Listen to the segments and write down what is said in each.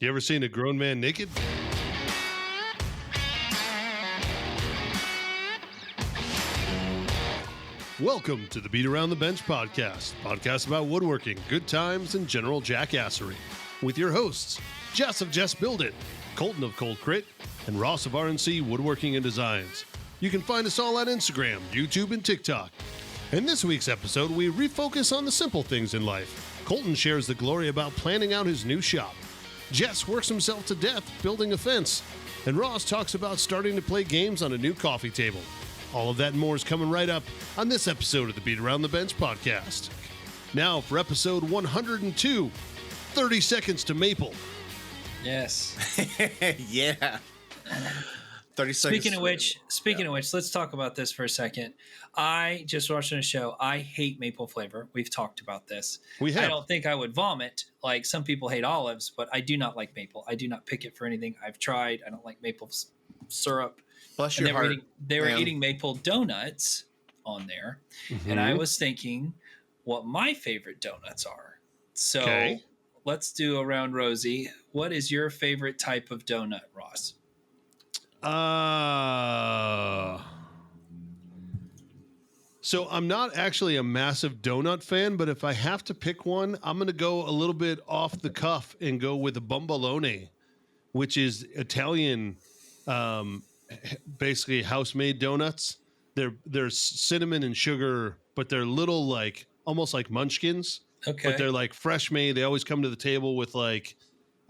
You ever seen a grown man naked? Welcome to the Beat Around the Bench podcast about woodworking, good times, and general jackassery. With your hosts, Jess of Jess Build It, Colton of Cold Crit, and Ross of RNC Woodworking and Designs. You can find us all on Instagram, YouTube, and TikTok. In this week's episode, we refocus on the simple things in life. Colton shares the glory about planning out his new shop. Jess works himself to death building a fence. And Ross talks about starting to play games on a new coffee table. All of that and more is coming right up on this episode of the Beat Around the Bench podcast. Now for episode 102, 30 Seconds to Maple. Yes. Yeah. 30 seconds. Speaking of which, let's talk about this for a second. I just watched a show. I hate maple flavor. We've talked about this. We have. I don't think I would vomit like some people hate olives, but I do not like maple. I do not pick it for anything. I've tried. I don't like maple syrup. Bless your heart. They were eating maple donuts on there, and I was thinking what my favorite donuts are. So let's do a round Rosie. What is your favorite type of donut, Ross? So I'm not actually a massive donut fan, but if I have to pick one, I'm going to go a little bit off the cuff and go with a Bambaloni, which is Italian, basically house-made donuts. They're cinnamon and sugar, but they're little, like almost like munchkins. Okay. But they're like fresh made. They always come to the table with like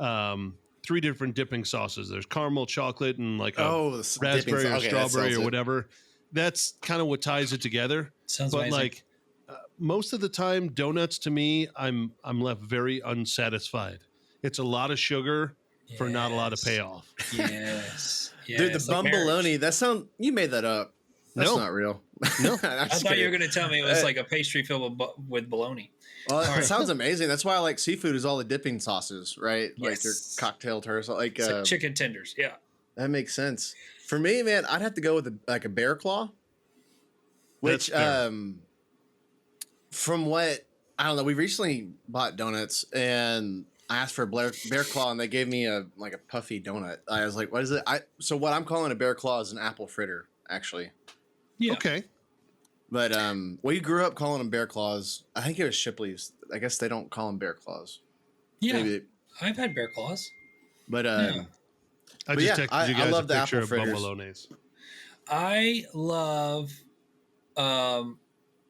3 different dipping sauces. There's caramel, chocolate, and like a raspberry or strawberry or whatever. That's kind of what ties it together. Sounds but amazing. Like most of the time, donuts to me, I'm left very unsatisfied. It's a lot of sugar for not a lot of payoff. Yes. Dude, the Bambaloni, you made that up. That's not real. No. I thought you were going to tell me it was like a pastry filled with bologna. Well, it sounds amazing. That's why I like seafood is all the dipping sauces, right? Yes. Like your cocktail turtles, like, It's like chicken tenders. Yeah. That makes sense. For me, man, I'd have to go with a bear claw, which from what I don't know, we recently bought donuts and I asked for a bear claw and they gave me a puffy donut. I was like, what is it? So what I'm calling a bear claw is an apple fritter, actually. Yeah. Okay. But we grew up calling them bear claws. I think it was Shipley's. I guess they don't call them bear claws. Yeah. Maybe. I've had bear claws. But I just texted you guys love a the picture apple of fritters. Bambaloni's. I love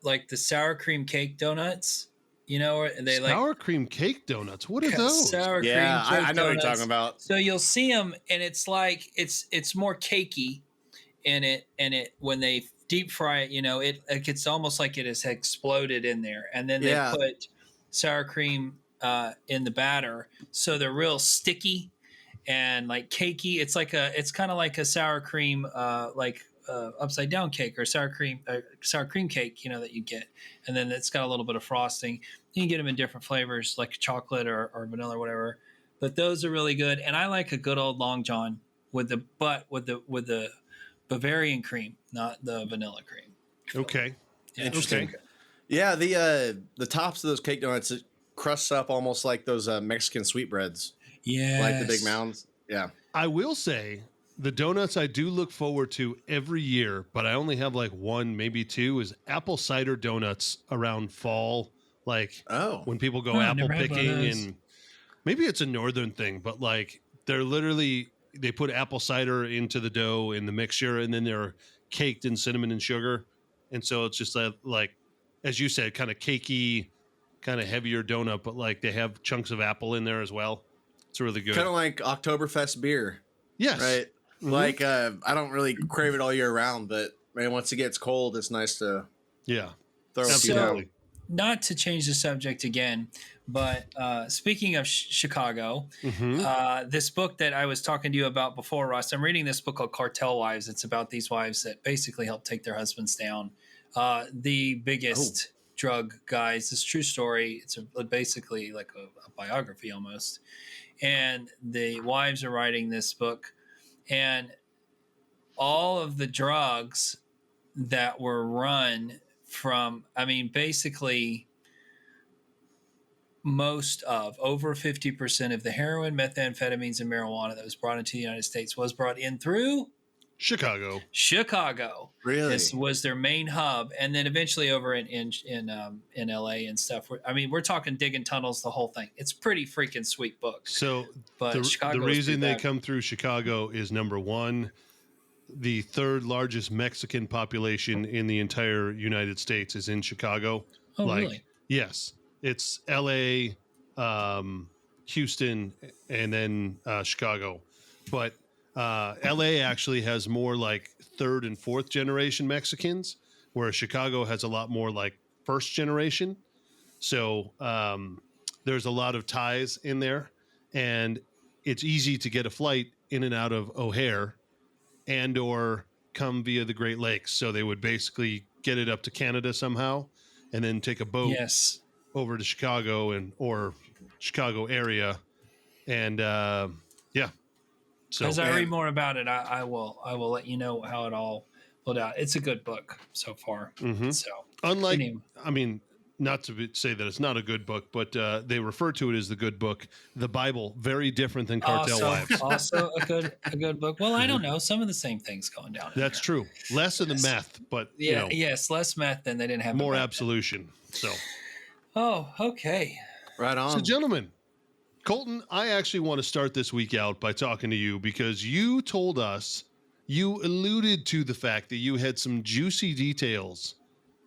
like the sour cream cake donuts. You know, they Sour cream cake donuts. What are those? Sour cream Yeah, cake I know what you're donuts. talking about. So you'll see them, and it's like it's more cakey in it, when they deep fry it, you know, it's almost like it has exploded in there, and then they put sour cream in the batter, so they're real sticky and like cakey. It's kind of like a sour cream, upside down cake or sour cream cake, you know, that you get, and then it's got a little bit of frosting. You can get them in different flavors like chocolate or vanilla or whatever, but those are really good. And I like a good old Long John with the Bavarian cream, not the vanilla cream. Okay. Yeah, Interesting. Okay. Yeah, the tops of those cake donuts, it crusts up almost like those Mexican sweetbreads. Yeah, Like the big mounds. Yeah. I will say the donuts I do look forward to every year, but I only have like 1, maybe 2, is apple cider donuts around fall. Like when people go apple picking, and maybe it's a northern thing, but like they put apple cider into the dough in the mixture, and then they're caked in cinnamon and sugar. And so it's just like, as you said, kind of cakey, kind of heavier donut, but like they have chunks of apple in there as well. It's really good. Kind of like Oktoberfest beer. Yes. Right. Mm-hmm. Like, I don't really crave it all year round, but man, once it gets cold, it's nice to throw a few down. Not to change the subject again, but speaking of Chicago, this book that I was talking to you about before, Ross, I'm reading this book called Cartel Wives. It's about these wives that basically help take their husbands down. The biggest drug guys. It's a true story. It's basically like a biography almost. And the wives are writing this book, and all of the drugs that were run from, I mean, basically most of over 50% of the heroin, methamphetamines, and marijuana that was brought into the United States was brought in through Chicago. Really? This was their main hub, and then eventually over in LA and stuff. I mean, we're talking digging tunnels, the whole thing. It's pretty freaking sweet book. So but the reason they come through Chicago is, number one, the third largest Mexican population in the entire United States is in Chicago. Oh, really? Yes, it's LA, Houston, and then Chicago. But LA actually has more like third and fourth generation Mexicans, whereas Chicago has a lot more like first generation. So there's a lot of ties in there, and it's easy to get a flight in and out of O'Hare and or come via the Great Lakes. So they would basically get it up to Canada somehow and then take a boat over to Chicago or Chicago area. And so as I read more about it, I will let you know how it all played out. It's a good book so far. Mm-hmm. So unlike, I mean, not to say that it's not a good book, but they refer to it as the good book. The Bible, very different than Cartel Wives. Also a good book. Well, I don't know. Some of the same things going down. That's true. Less of the meth, but less meth than they didn't have. More absolution. So. Oh, okay. Right on. So, gentlemen, Colton, I actually want to start this week out by talking to you because you told us, you alluded to the fact that you had some juicy details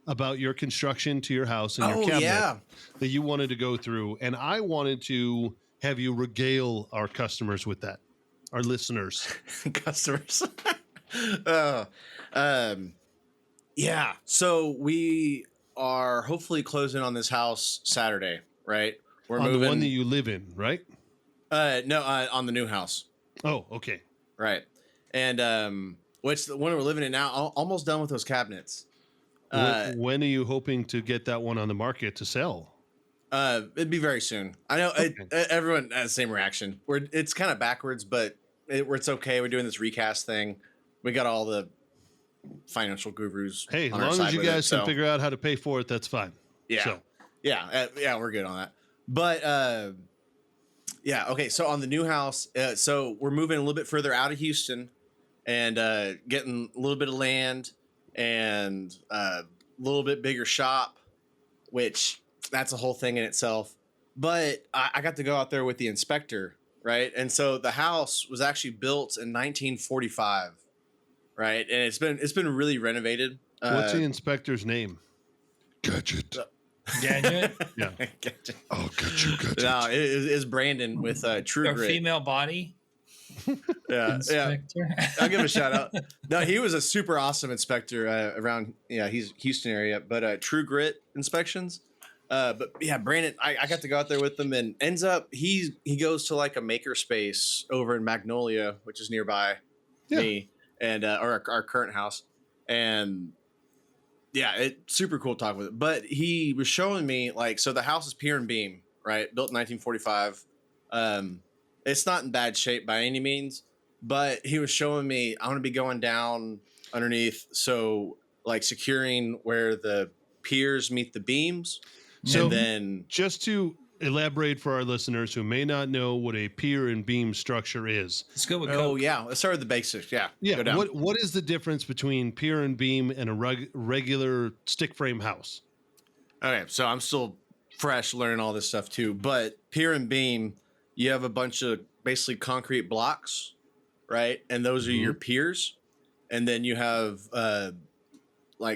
about your construction to your house and your cabinet that you wanted to go through. And I wanted to have you regale our customers with that, our listeners. Customers. Yeah. So we are hopefully closing on this house Saturday, right? We're on moving the one that you live in, right? No, on the new house. Oh, okay. Right. And which the one we're living in now, almost done with those cabinets. When are you hoping to get that one on the market to sell? It'd be very soon. I know everyone has the same reaction. It's kind of backwards, but it's okay. We're doing this recast thing. We got all the financial gurus. Hey, as long as you guys can figure out how to pay for it, that's fine. Yeah. So. Yeah, we're good on that. But okay. So on the new house, so we're moving a little bit further out of Houston, and getting a little bit of land and a little bit bigger shop, which that's a whole thing in itself. But I got to go out there with the inspector, right? And so the house was actually built in 1945, right? And it's been really renovated. What's the inspector's name? Gadget. Yeah. Gadget. Oh, Gadget. No, it is Brandon with True Or Grit. female body. Inspector. I'll give him a shout out. No, he was a super awesome inspector around. Yeah, he's Houston area, but True Grit inspections. But yeah, Brandon, I got to go out there with him, and ends up he goes to like a maker space over in Magnolia, which is nearby me and or our current house, and yeah, it's super cool talking with him. But he was showing me so the house is pier and beam, right? Built in 1945. It's not in bad shape by any means, but he was showing me I'm going to be going down underneath, so like securing where the piers meet the beams. So and then just to elaborate for our listeners who may not know what a pier and beam structure is. Let's go with Coke. Yeah, let's start with the basics. Yeah. What is the difference between pier and beam and a regular stick frame house? Okay, so I'm still fresh learning all this stuff too, but pier and beam, you have a bunch of basically concrete blocks, right? And those are your piers. And then you have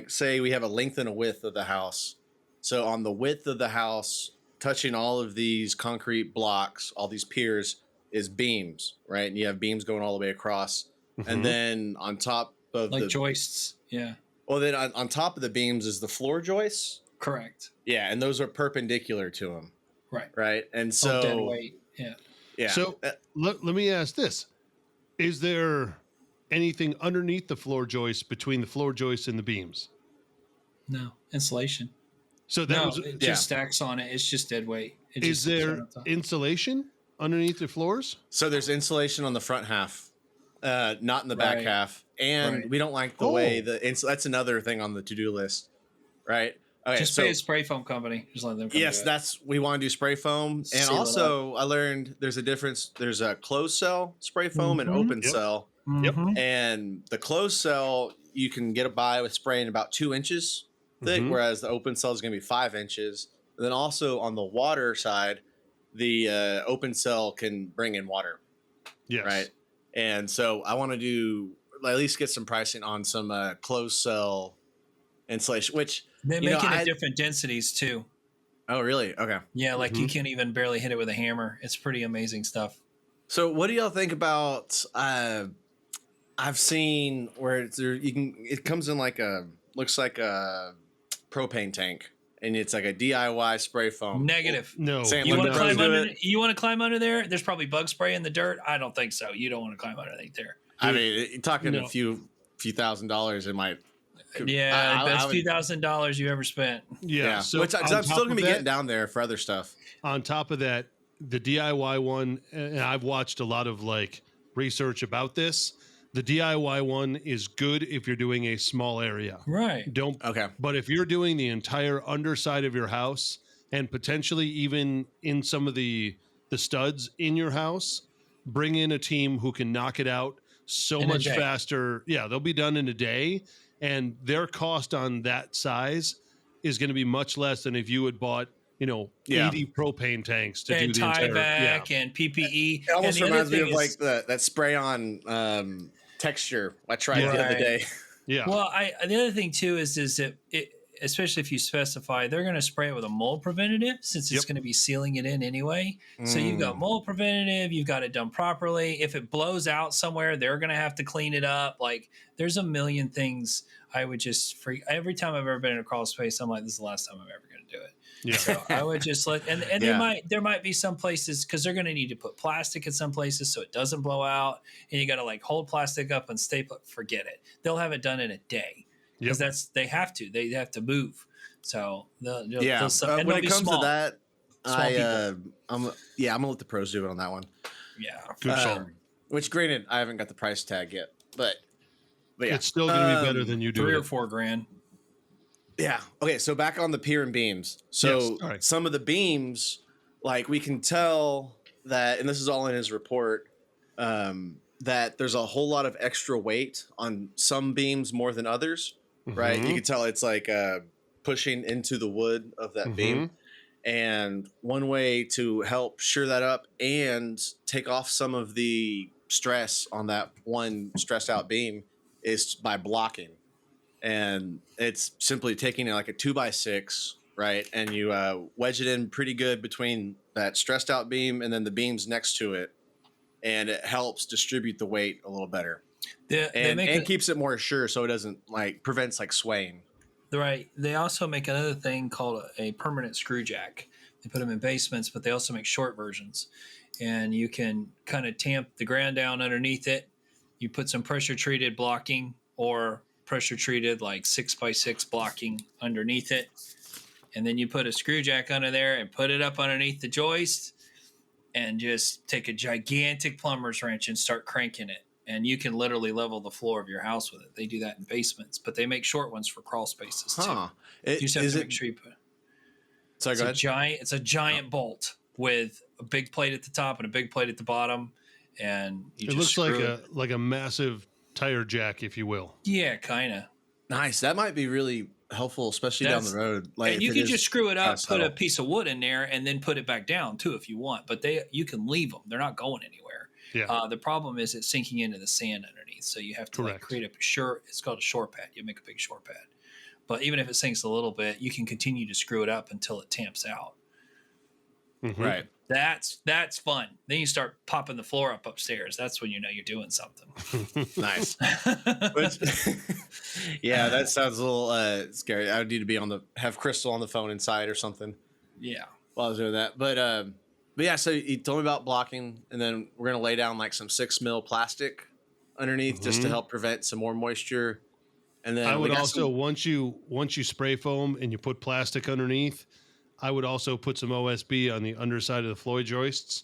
say we have a length and a width of the house. So on the width of the house, touching all of these concrete blocks, all these piers, is beams, right? And you have beams going all the way across. Mm-hmm. And then on top of the joists. Yeah. Well, then on top of the beams is the floor joists. Correct. Yeah. And those are perpendicular to them. Right. Right. And so dead weight. Yeah. Yeah. So let me ask this. Is there anything underneath the floor joists between the floor joists and the beams? No. Insulation. So it just stacks on it. It's just dead weight. Is there insulation underneath the floors? So there's insulation on the front half, not in the back half. And we don't like the way that's another thing on the to-do list, right? Okay, just pay a spray foam company. Just let them come yes, do it. we want to do spray foam. And Seal it also I learned there's a difference. There's a closed cell spray foam and open Yep. cell. Yep. And the closed cell, you can get by with spraying about 2 inches thick, whereas the open cell is going to be 5 inches. And then also on the water side, the open cell can bring in water. Yes. Right. And so I want to do at least get some pricing on some closed cell insulation, which they make it at different densities too. Oh, really? Okay. Yeah, like you can't even barely hit it with a hammer. It's pretty amazing stuff. So what do y'all think about I've seen where it comes in looks like a propane tank, and it's like a DIY spray foam. Negative. No. You want to climb under there? There's probably bug spray in the dirt. I don't think so. You don't want to climb underneath there. I mean, you're talking a few $1,000s, it might. Yeah, best few $1,000s you ever spent. Yeah. So which I'm still gonna be getting down there for other stuff. On top of that, the DIY one, and I've watched a lot of research about this. The DIY one is good if you're doing a small area. Right. But if you're doing the entire underside of your house and potentially even in some of the studs in your house, bring in a team who can knock it out so much faster. Yeah, they'll be done in a day, and their cost on that size is going to be much less than if you had bought 80 propane tanks to do the entire and PPE. It almost reminds me of that spray on texture I tried the other day. Yeah. Well, the other thing too is that especially if you specify, they're going to spray it with a mold preventative since it's going to be sealing it in anyway. So you've got mold preventative, you've got it done properly. If it blows out somewhere, they're going to have to clean it up. Like there's a million things I would just every time I've ever been in a crawl space, I'm like, this is the last time I'm ever going to do it. Yeah. So I would just there might be some places because they're going to need to put plastic in some places so it doesn't blow out, and you got to hold plastic up and staple it. Forget it. They'll have it done in a day because they have to move. So when it comes to that, I'm gonna let the pros do it on that one. Yeah, for sure. Which granted, I haven't got the price tag yet, but yeah, it's still gonna be better than you do. $3,000 or $4,000. Yeah. Okay. So back on the pier and beams. So some of the beams, we can tell that, and this is all in his report, that there's a whole lot of extra weight on some beams more than others, right? You can tell it's pushing into the wood of that beam. And one way to help shear that up and take off some of the stress on that one stressed out beam is by blocking. And it's simply taking a 2x6, right? And you wedge it in pretty good between that stressed out beam and then the beams next to it. And it helps distribute the weight a little better. And keeps it more sure so it doesn't prevents swaying. Right. They also make another thing called a permanent screw jack. They put them in basements, but they also make short versions. And you can kind of tamp the ground down underneath it. You put some pressure treated blocking or pressure treated 6x6 blocking underneath it, and then you put a screw jack under there and put it up underneath the joist and just take a gigantic plumber's wrench and start cranking it, and you can literally level the floor of your house with it. They do that in basements, but they make short ones for crawl spaces too. You just have to make sure you put it's a giant bolt with a big plate at the top and a big plate at the bottom, and it looks like a massive tire jack, if you will. Yeah, kind of. Nice. That might be really helpful, especially down the road. And you can just screw it up, put a piece of wood in there, and then put it back down too if you want. But you can leave them; they're not going anywhere. Yeah. The problem is it's sinking into the sand underneath, so you have to create it's called a shore pad. You make a big shore pad. But even if it sinks a little bit, you can continue to screw it up until it tamps out. Right. That's fun. Then you start popping the floor up upstairs. That's when you know you're doing something. Nice. Yeah, that sounds a little scary. I would need to have Crystal on the phone inside or something. Yeah. While I was doing that, but yeah. So he told me about blocking, and then we're gonna lay down some 6 mil plastic underneath just to help prevent some more moisture. And then I would also once you spray foam and you put plastic underneath, I would also put some OSB on the underside of the Floyd joists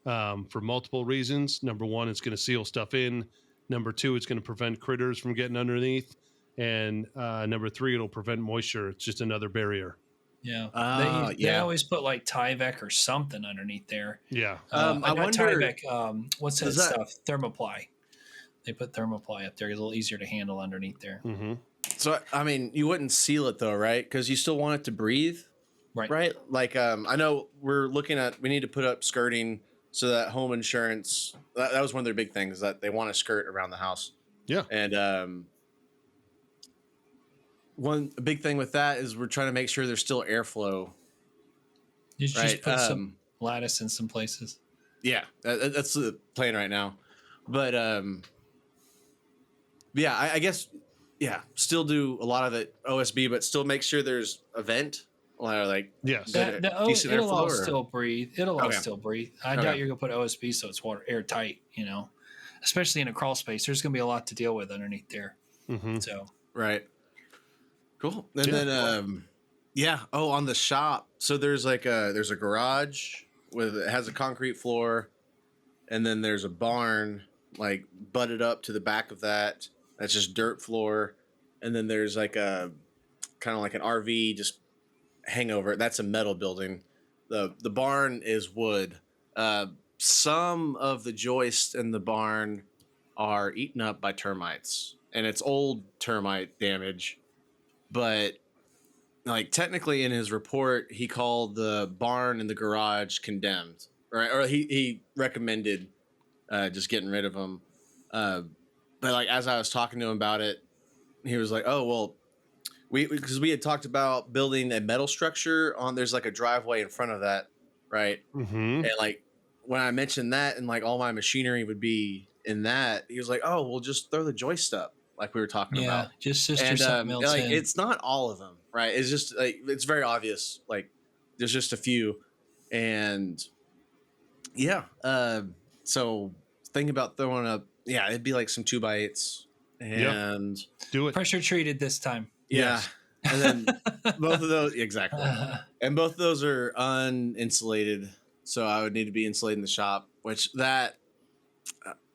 for multiple reasons. Number one, it's going to seal stuff in. Number two, it's going to prevent critters from getting underneath. And number 3, it'll prevent moisture. It's just another barrier. Yeah. They always put like Tyvek or something underneath there. Yeah. I wonder. Tyvek, what's that stuff? Thermoply. They put thermoply up there. It's a little easier to handle underneath there. Mm-hmm. So, I mean, you wouldn't seal it though, right? Because you still want it to breathe. Right. Like, I know we need to put up skirting so that home insurance, that was one of their big things, that they want to skirt around the house. Yeah. And one big thing with that is we're trying to make sure there's still airflow. You should just put some lattice in some places. Yeah, that's the plan right now. But yeah, I guess, still do a lot of it OSB, but still make sure there's a vent. Like, yes, it'll all still breathe. It'll all still breathe. I doubt you're gonna put OSB so it's airtight. Especially in a crawl space, there's gonna be a lot to deal with underneath there. Mm-hmm. So cool. And then on the shop, so there's a garage it has a concrete floor, and then there's a barn like butted up to the back of that. That's just dirt floor, and then there's like a kind of like an RV just hangover. That's a metal building. The barn is wood. Some of the joists in the barn are eaten up by termites, and it's old termite damage. But like technically in his report, he called the barn and the garage condemned, right? Or he recommended just getting rid of them. But like as I was talking to him about it, he was like, "Oh well." Because we had talked about building a metal structure there's like a driveway in front of that, right? Mm-hmm. And like when I mentioned that and like all my machinery would be in that, he was like, "Oh, we'll just throw the joist up," like we were talking about. Just something else. Like it's not all of them, right? It's just like it's very obvious. Like there's just a few, and so thinking about throwing up, it'd be like some 2x8s and do it pressure treated this time. Yeah. And then both of those, exactly. And both of those are uninsulated. So I would need to be insulating the shop, which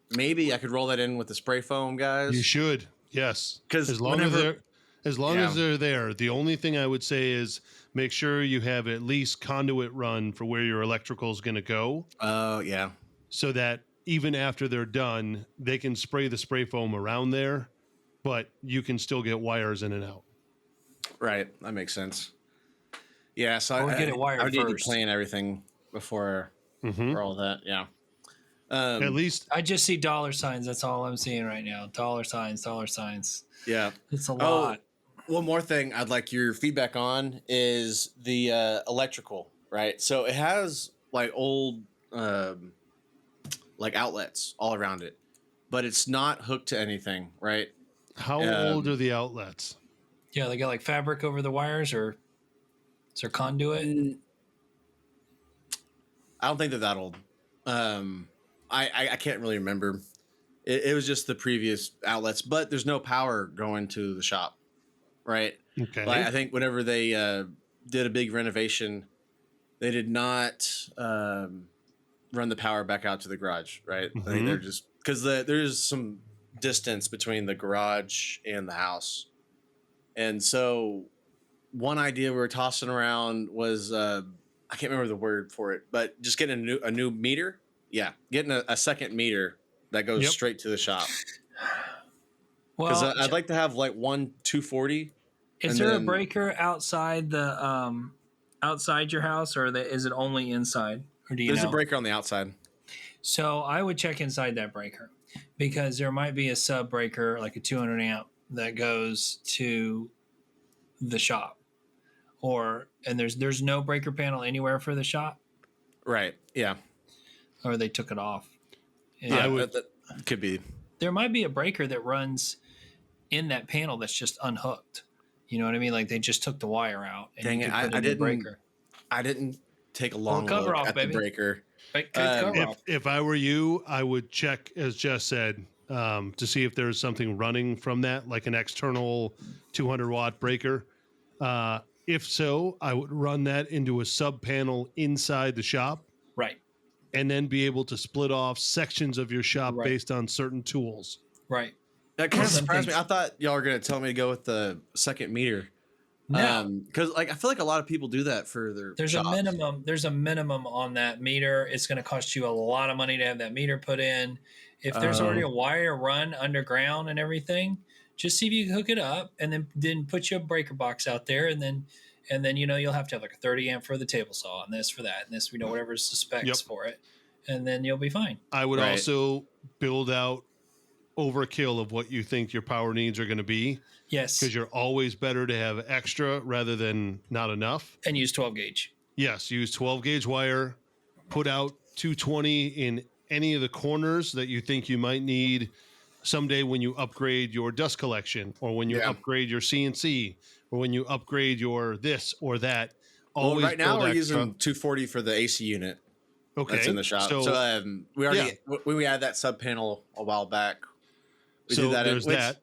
maybe I could roll that in with the spray foam, guys. You should. Yes. Because as long as they're there, the only thing I would say is make sure you have at least conduit run for where your electrical is going to go. Oh, yeah. So that even after they're done, they can spray the spray foam around there, but you can still get wires in and out. Right. That makes sense. Yeah. So I get it wired I need first. to plan everything before for all that. Yeah. At least I just see dollar signs. That's all I'm seeing right now. Dollar signs. Yeah. It's a lot. One more thing I'd like your feedback on is the electrical, right? So it has like old like outlets all around it, but it's not hooked to anything, right? How old are the outlets? Yeah, they got like fabric over the wires, or is there conduit? I don't think they're that old. I can't really remember. It was just the previous outlets, but there's no power going to the shop, right? Okay. Like, I think whenever they did a big renovation, they did not run the power back out to the garage, right? I think they're just because there's some distance between the garage and the house. And so one idea we were tossing around was I can't remember the word for it, but just getting a new meter. Yeah, getting a second meter that goes straight to the shop. Because I'd like to have like one 240. Is there a breaker outside the outside your house, or is it only inside? Or do you There's know? a breaker on the outside. So I would check inside that breaker, because there might be a sub breaker, like a 200 amp, that goes to the shop, and there's no breaker panel anywhere for the shop, Right. Yeah. or they took it off. Yeah, that could be. There might be a breaker that runs in that panel that's just unhooked. You know what I mean? Like they just took the wire out. And Dang it! I didn't take a long look at the breaker. If I were you, I would check, as Jess said, to see if there's something running from that, like an external 200-watt breaker. If so, I would run that into a sub panel inside the shop. Right. And then be able to split off sections of your shop based on certain tools. Right. That kind of surprised me. I thought y'all were gonna tell me to go with the second meter. No, because like I feel like a lot of people do that for their. there's shops. a minimum. There's a minimum on that meter. It's going to cost you a lot of money to have that meter put in. If there's already a wire run underground and everything, just see if you can hook it up, and then put you a breaker box out there, and then you'll have to have like a 30 amp for the table saw, and this for that, and this whatever's the specs for it, and then you'll be fine. I would also build out overkill of what you think your power needs are going to be. Yes. Because you're always better to have extra rather than not enough. And use 12 gauge. Yes, use 12 gauge wire. Put out 220 in any of the corners that you think you might need someday when you upgrade your dust collection, or when you upgrade your CNC, or when you upgrade your this or that. Always right now we're using 240 for the AC unit. Okay. That's in the shop. So we already when we had that sub panel a while back. We did that. There's that.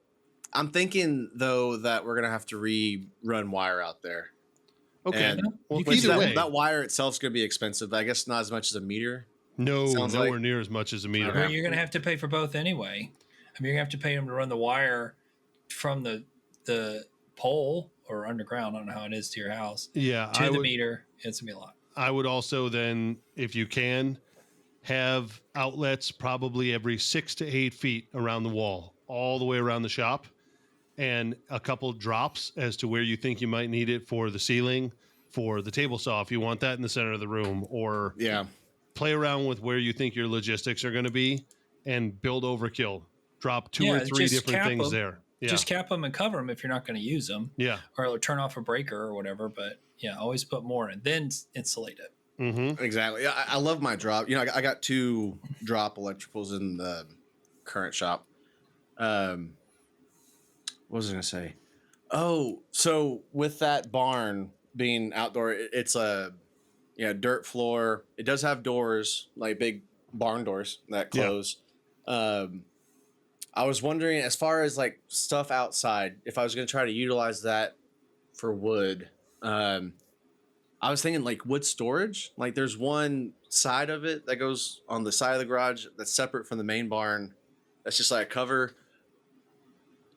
I'm thinking though that we're gonna have to rerun wire out there. Okay. Well, either way, that wire itself is gonna be expensive. But I guess not as much as a meter. No, nowhere near as much as a meter. Well, you're gonna have to pay for both anyway. I mean, you're gonna have to pay them to run the wire from the pole or underground. I don't know how it is to your house. Yeah, to the meter. It's gonna be a lot. I would also then, if you can, have outlets probably every 6 to 8 feet around the wall, all the way around the shop. And a couple drops as to where you think you might need it for the ceiling, for the table saw, if you want that in the center of the room, or play around with where you think your logistics are going to be and build overkill. Drop 2 or 3 different things there. Yeah. Just cap them and cover them if you're not going to use them. Yeah. Or turn off a breaker or whatever. But always put more in, then insulate it. Mm-hmm. Exactly. I love my drop. I got 2 drop electricals in the current shop. What was I going to say? Oh, so with that barn being outdoor, it's a dirt floor. It does have doors, like big barn doors that close. Yeah. I was wondering, as far as like stuff outside, if I was going to try to utilize that for wood, I was thinking like wood storage. Like there's one side of it that goes on the side of the garage that's separate from the main barn. That's just like a cover.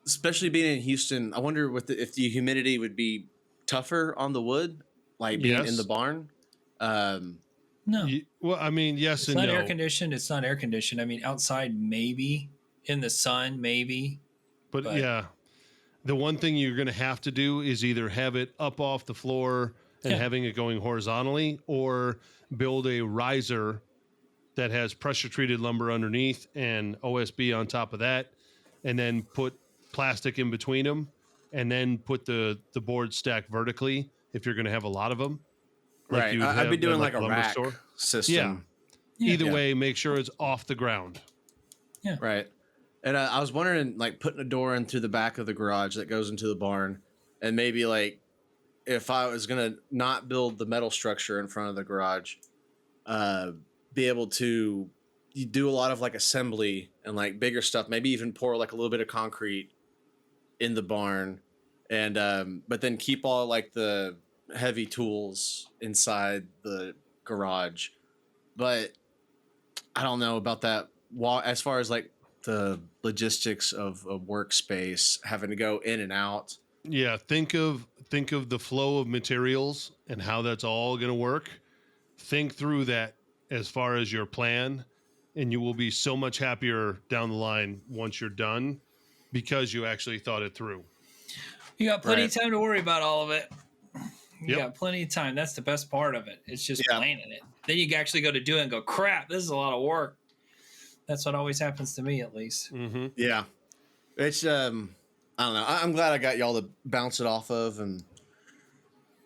Especially being in Houston, I wonder if the humidity would be tougher on the wood, like being in the barn. No. Well, I mean, yes and no. It's not air conditioned. It's not air conditioned. I mean, outside maybe, in the sun maybe. But yeah, the one thing you're going to have to do is either have it up off the floor and having it going horizontally, or build a riser that has pressure treated lumber underneath and OSB on top of that, and then put plastic in between them, and then put the board stack vertically if you're going to have a lot of them. Like I'd be doing like a rack system. Yeah. Either way, make sure it's off the ground. Yeah. Right. And I was wondering, like, putting a door in through the back of the garage that goes into the barn, and maybe like if I was going to not build the metal structure in front of the garage, be able to do a lot of like assembly and like bigger stuff, maybe even pour like a little bit of concrete in the barn, and but then keep all like the heavy tools inside the garage. But I don't know about that as far as like the logistics of a workspace, having to go in and out. Yeah, think of the flow of materials and how that's all going to work. Think through that as far as your plan, and you will be so much happier down the line once you're done, because you actually thought it through. You got plenty of time to worry about all of it. You got plenty of time. That's the best part of it. It's just planning it. Then you can actually go to do it and go, crap, this is a lot of work. That's what always happens to me, at least. Mm-hmm. Yeah. It's, I don't know. I'm glad I got y'all to bounce it off of, and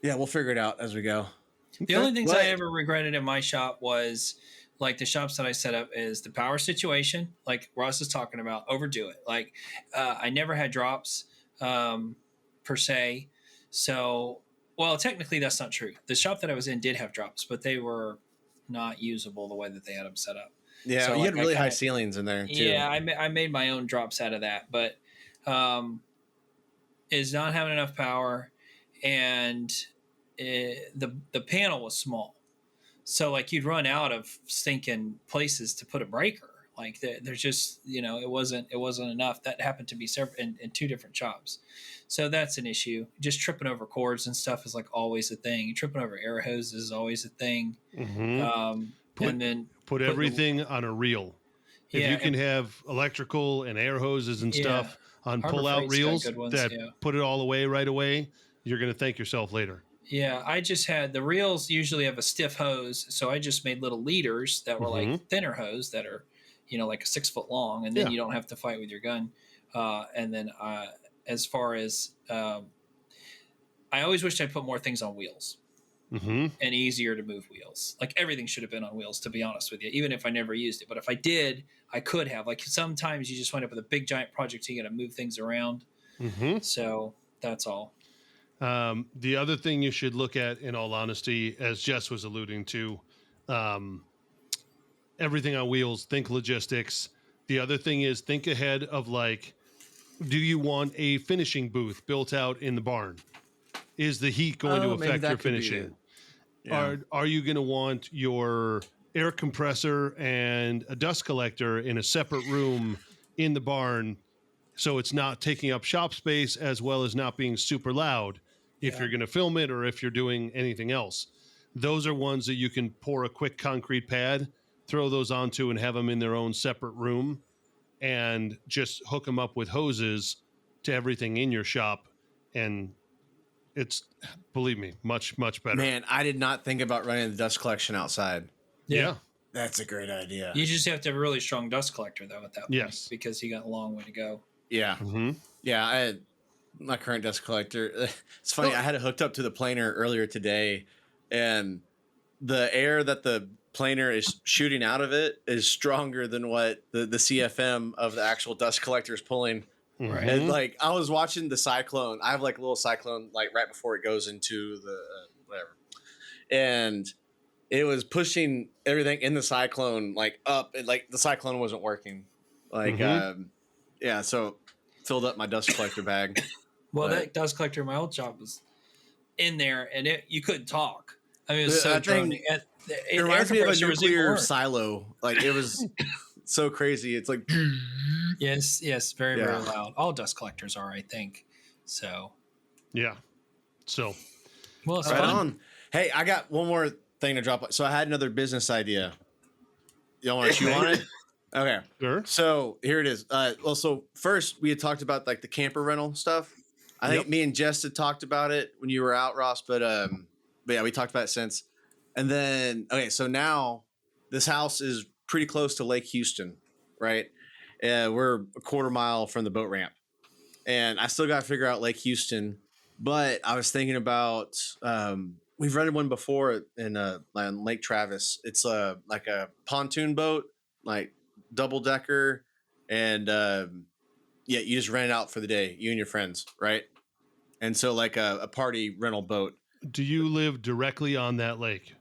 we'll figure it out as we go. The only things I ever regretted in my shop was, like, the shops that I set up is the power situation, like Ross is talking about, overdo it. Like, I never had drops per se. So, well, technically that's not true. The shop that I was in did have drops, but they were not usable the way that they had them set up. Yeah, so, you had really high ceilings in there, too. Yeah, I made my own drops out of that, but is not having enough power, and the panel was small. So, like, you'd run out of stinking places to put a breaker. Like there's just, it wasn't enough. That happened to be separate in two different jobs. So that's an issue. Just tripping over cords and stuff is like always a thing. Tripping over air hoses is always a thing. And then put everything on a reel. If you can have electrical and air hoses and stuff on pull-out reels put it all away right away, you're going to thank yourself later. Yeah, I just had the reels usually have a stiff hose, so I just made little leaders that were like thinner hose that are, like 6 foot long, and then you don't have to fight with your gun. And then as far as I always wished I'd put more things on wheels. And easier to move wheels. Like everything should have been on wheels, to be honest with you, even if I never used it. But if I did, I could have. Like sometimes you just wind up with a big giant project, you got to move things around. So that's all. The other thing you should look at, in all honesty, as Jess was alluding to, everything on wheels, think logistics. The other thing is think ahead of like, do you want a finishing booth built out in the barn? Is the heat going to affect your finishing? Are you going to want your air compressor and a dust collector in a separate room in the barn so it's not taking up shop space as well as not being super loud if you're going to film it or if you're doing anything else? Those are ones that you can pour a quick concrete pad, throw those onto and have them in their own separate room and just hook them up with hoses to everything in your shop. And it's, believe me, much, much better. Man, I did not think about running the dust collection outside. Yeah. That's a great idea. You just have to have a really strong dust collector, though, at that point. Yes. Because you got a long way to go. Yeah. Yeah, I had my current dust collector. It's funny, I had it hooked up to the planer earlier today, and the air that the planer is shooting out of it is stronger than what the CFM of the actual dust collector is pulling. Right. And like I was watching the cyclone. I have like a little cyclone like right before it goes into the whatever, and it was pushing everything in the cyclone like up. And like the cyclone wasn't working. Like so filled up my dust collector bag. Well, that dust collector in my old job was in there, and you couldn't talk. I mean, it was so droning. It reminds me of a nuclear silo. Like it was so crazy. It's like. Yes, very, very loud. All dust collectors are, I think. So, yeah. So, well, it's right fun. on. Hey, I got one more thing to drop. So I had another business idea. Y'all want to chew on it? Okay. Sure. So here it is. So first we had talked about like the camper rental stuff. I think me and Jess had talked about it when you were out, Ross. But yeah, we talked about it since. And then so now this house is pretty close to Lake Houston, right? We're a quarter mile from the boat ramp, and I still got to figure out Lake Houston. But I was thinking about we've rented one before in Lake Travis. It's like a pontoon boat, like double decker, and you just rent it out for the day, you and your friends, right? And so like a party rental boat. Do you live directly on that lake?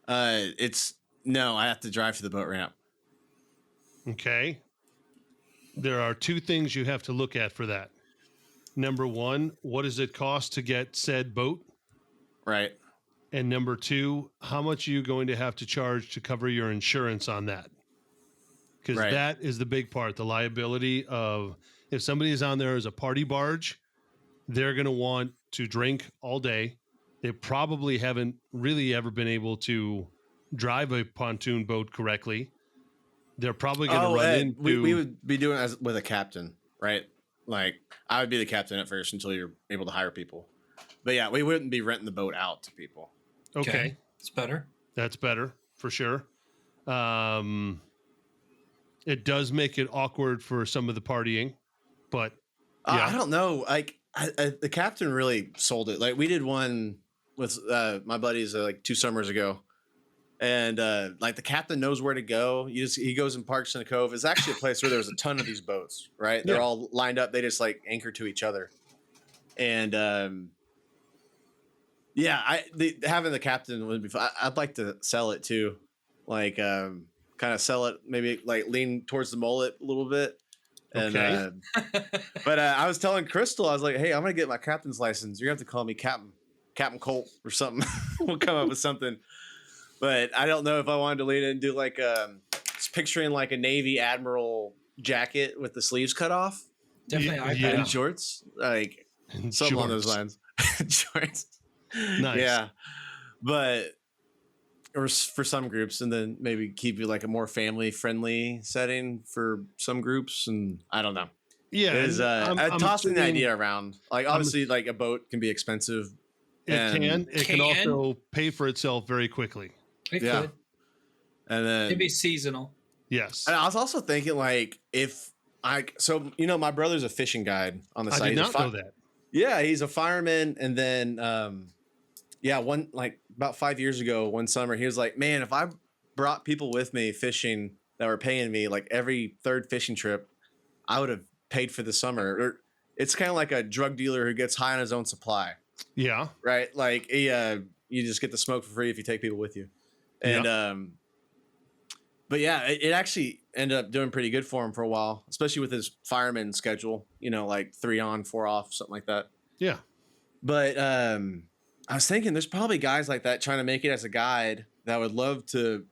No, I have to drive to the boat ramp. Okay. There are two things you have to look at for that. Number one, what does it cost to get said boat? Right. And number two, how much are you going to have to charge to cover your insurance on that? Because that is the big part, the liability of if somebody is on there as a party barge, they're going to want to drink all day. They probably haven't really ever been able to drive a pontoon boat correctly. They're probably going to run into... We would be doing it as with a captain, right? Like, I would be the captain at first until you're able to hire people. But yeah, we wouldn't be renting the boat out to people. Okay. It's better. That's better, for sure. It does make it awkward for some of the partying, but... Yeah. I don't know. Like, the captain really sold it. Like, we did one with my buddies like 2 summers ago. And like the captain knows where to go. He goes and parks in the cove. It's actually a place where there's a ton of these boats, right? They're all lined up. They just like anchor to each other. And having the captain would be fun. I'd like to sell it too, like kind of sell it, maybe like lean towards the mullet a little bit. And, but I was telling Crystal, I was like, hey, I'm gonna get my captain's license. You're gonna have to call me Captain Colt or something. We'll come up with something. But I don't know if I wanted to lean in and do like picturing like a Navy Admiral jacket with the sleeves cut off. Definitely and shorts, like and something shorts. on those lines. Shorts. Nice. Yeah, but or for some groups, and then maybe keep you like a more family friendly setting for some groups, and I don't know. Yeah, It is I'm tossing the idea around. Like obviously, like a boat can be expensive. It can also pay for itself very quickly. It could. And then it'd be seasonal. Yes. And I was also thinking like my brother's a fishing guide on the site. I did not know that. Yeah, he's a fireman, and then one like about 5 years ago, one summer, he was like, "Man, if I brought people with me fishing that were paying me like every third fishing trip, I would have paid for the summer." Or it's kind of like a drug dealer who gets high on his own supply. Yeah. Right. Like you just get the smoke for free if you take people with you, and but yeah, it actually ended up doing pretty good for him for a while, especially with his fireman schedule, like 3 on, 4 off, something like that. Yeah. But I was thinking there's probably guys like that trying to make it as a guide that would love to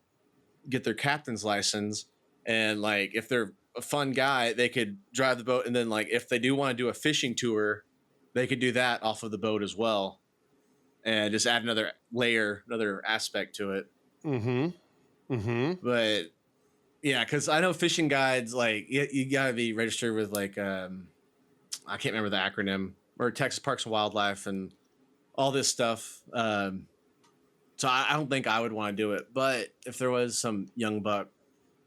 get their captain's license. And like, if they're a fun guy, they could drive the boat. And then like, if they do want to do a fishing tour, they could do that off of the boat as well. And just add another layer, another aspect to it. Mm-hmm. Mm-hmm. But yeah, because I know fishing guides, like you gotta be registered with like I can't remember the acronym, or Texas Parks and Wildlife and all this stuff. So I don't think I would want to do it. But if there was some young buck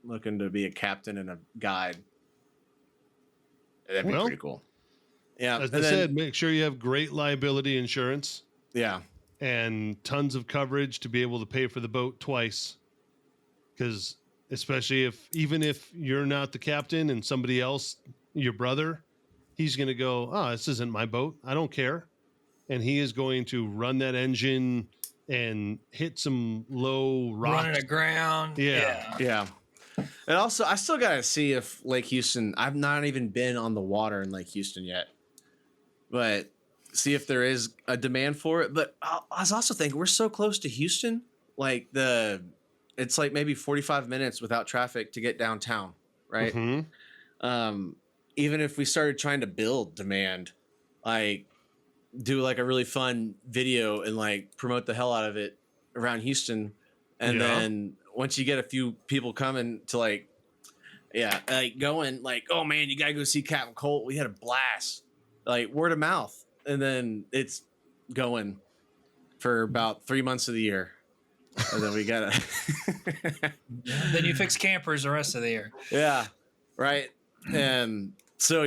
looking to be a captain and a guide, that'd be pretty cool. Yeah, as I said, make sure you have great liability insurance. Yeah, and tons of coverage to be able to pay for the boat twice. Because especially even if you're not the captain and somebody else, your brother, he's going to go, "Oh, this isn't my boat. I don't care." And he is going to run that engine and hit some low rocks. Running aground. Yeah. And also, I still got to see if Lake Houston, I've not even been on the water in Lake Houston yet, but see if there is a demand for it. But I was also thinking, we're so close to Houston. Like it's like maybe 45 minutes without traffic to get downtown, right? Mm-hmm. Even if we started trying to build demand, like do like a really fun video and like promote the hell out of it around Houston. And then once you get a few people coming to like going like, "Oh man, you gotta go see Captain Colt. We had a blast." Like word of mouth. And then it's going for about 3 months of the year. And then we gotta then you fix campers the rest of the year. Yeah. Right. And so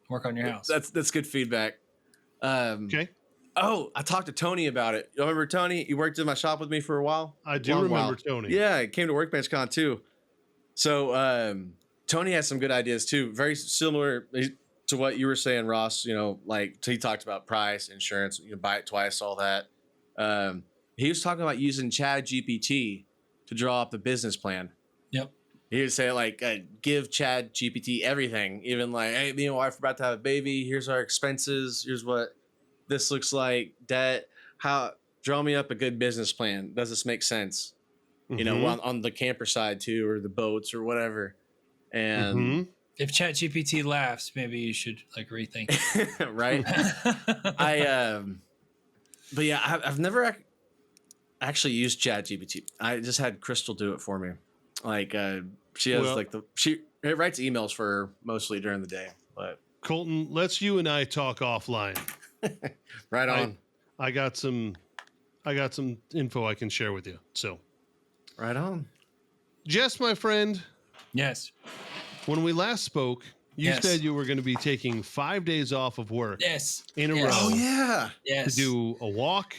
work on your house. That's good feedback. Okay. Oh, I talked to Tony about it. You remember Tony? He worked in my shop with me for a while. I do remember Tony. Yeah, he came to Workbench Con too. So Tony has some good ideas too. Very similar to what you were saying, Ross. Like he talked about price, insurance, buy it twice, all that. He was talking about using ChatGPT to draw up the business plan. Yep. He would say like, give ChatGPT everything, even like, "Hey, me and my wife are about to have a baby. Here's our expenses. Here's what this looks like. Debt. Draw me up a good business plan. Does this make sense?" Mm-hmm. On the camper side too, or the boats or whatever. And if ChatGPT laughs, maybe you should like rethink it. Right. But yeah, I've never actually used ChatGPT. I just had Crystal do it for me. Like she has she writes emails for her mostly during the day. But Colton, let's you and I talk offline. Right on. I got some info I can share with you. So right on. Jess, my friend. Yes. When we last spoke, you said you were going to be taking 5 days off of work. Yes. In a row. Oh yeah. Yes. To do a walk.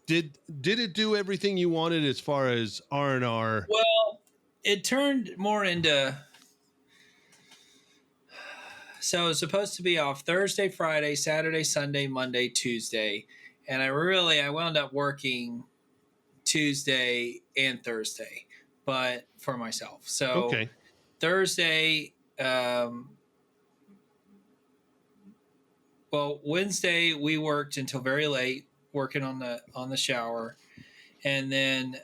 Did it do everything you wanted as far as R&R? Well, it turned more into. So it was supposed to be off Thursday, Friday, Saturday, Sunday, Monday, Tuesday. And I wound up working Tuesday and Thursday, but for myself. So Thursday, Wednesday we worked until very late working on the shower. And then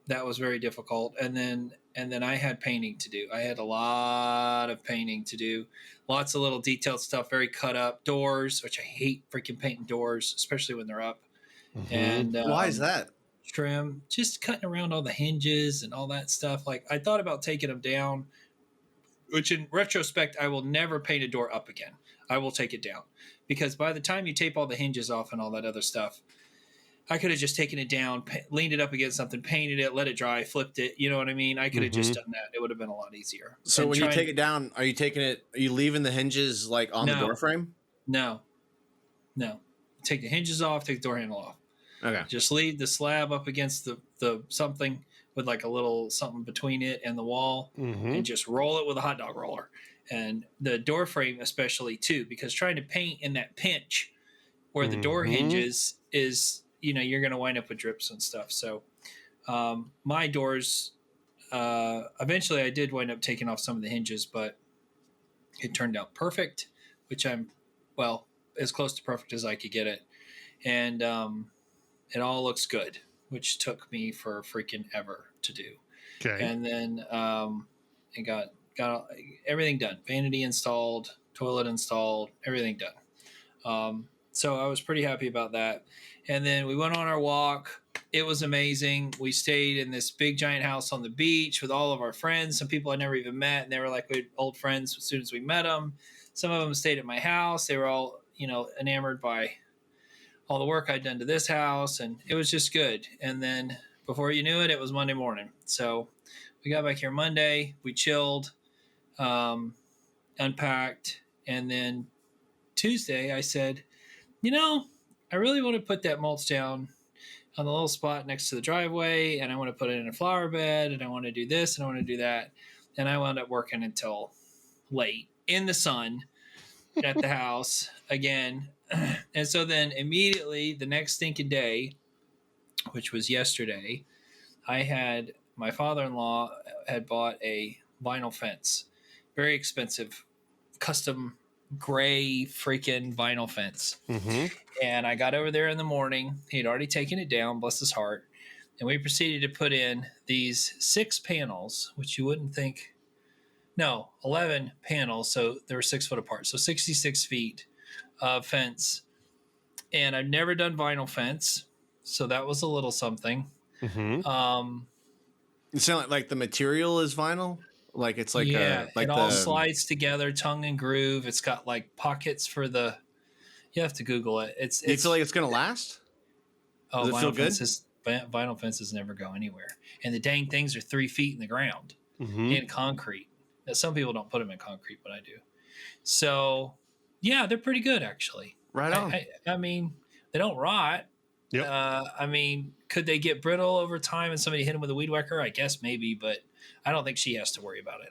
that was very difficult. And then I had painting to do. I had a lot of painting to do, lots of little detailed stuff, very cut up doors, which I hate freaking painting doors, especially when they're up. Mm-hmm. And Why is that? trim, just cutting around all the hinges and all that stuff. Like I thought about taking them down, which in retrospect, I will never paint a door up again. I will take it down because by the time you tape all the hinges off and all that other stuff, I could have just taken it down, leaned it up against something, painted it, let it dry, flipped it. You know what I mean? I could have just done that. It would have been a lot easier. So and when you take it down, are you leaving the hinges like on the door frame? No. Take the hinges off, take the door handle off. Okay. Just leave the slab up against the something with like a little something between it and the wall, and just roll it with a hot dog roller. And the door frame especially too, because trying to paint in that pinch where the door hinges is, you're going to wind up with drips and stuff. So my doors, eventually I did wind up taking off some of the hinges, but it turned out perfect, which I'm, as close to perfect as I could get it. And it all looks good, which took me for freaking ever to do. Okay. And then it got everything done. Vanity installed, toilet installed, everything done. So I was pretty happy about that. And then we went on our walk. It was amazing. We stayed in this big giant house on the beach with all of our friends, some people I never even met. And they were like old friends as soon as we met them. Some of them stayed at my house. They were all, enamored by all the work I'd done to this house. And it was just good. And then before you knew it, it was Monday morning. So we got back here Monday. We chilled, unpacked. And then Tuesday I said, I really want to put that mulch down on the little spot next to the driveway, and I want to put it in a flower bed, and I want to do this, and I want to do that. And I wound up working until late in the sun at the house again. And so then immediately the next stinking day, which was yesterday, my father-in-law had bought a vinyl fence, very expensive, custom gray freaking vinyl fence. And I got over there in the morning. He'd already taken it down, bless his heart. And we proceeded to put in these 6 panels, which you wouldn't think. No, 11 panels. So they were 6 foot apart. So 66 feet of fence. And I've never done vinyl fence. So that was a little something. It sounds like the material is vinyl. Like it's like it all slides together, tongue and groove. It's got like pockets for the. You have to Google it. Do you feel like it's gonna last? Oh, Does it feel good? Vinyl fences never go anywhere, and the dang things are 3 feet in the ground in concrete. Now, some people don't put them in concrete, but I do. So, yeah, they're pretty good actually. Right on. I mean, they don't rot. Yep. I mean, could they get brittle over time and somebody hit them with a weed whacker? I guess maybe, but I don't think she has to worry about it.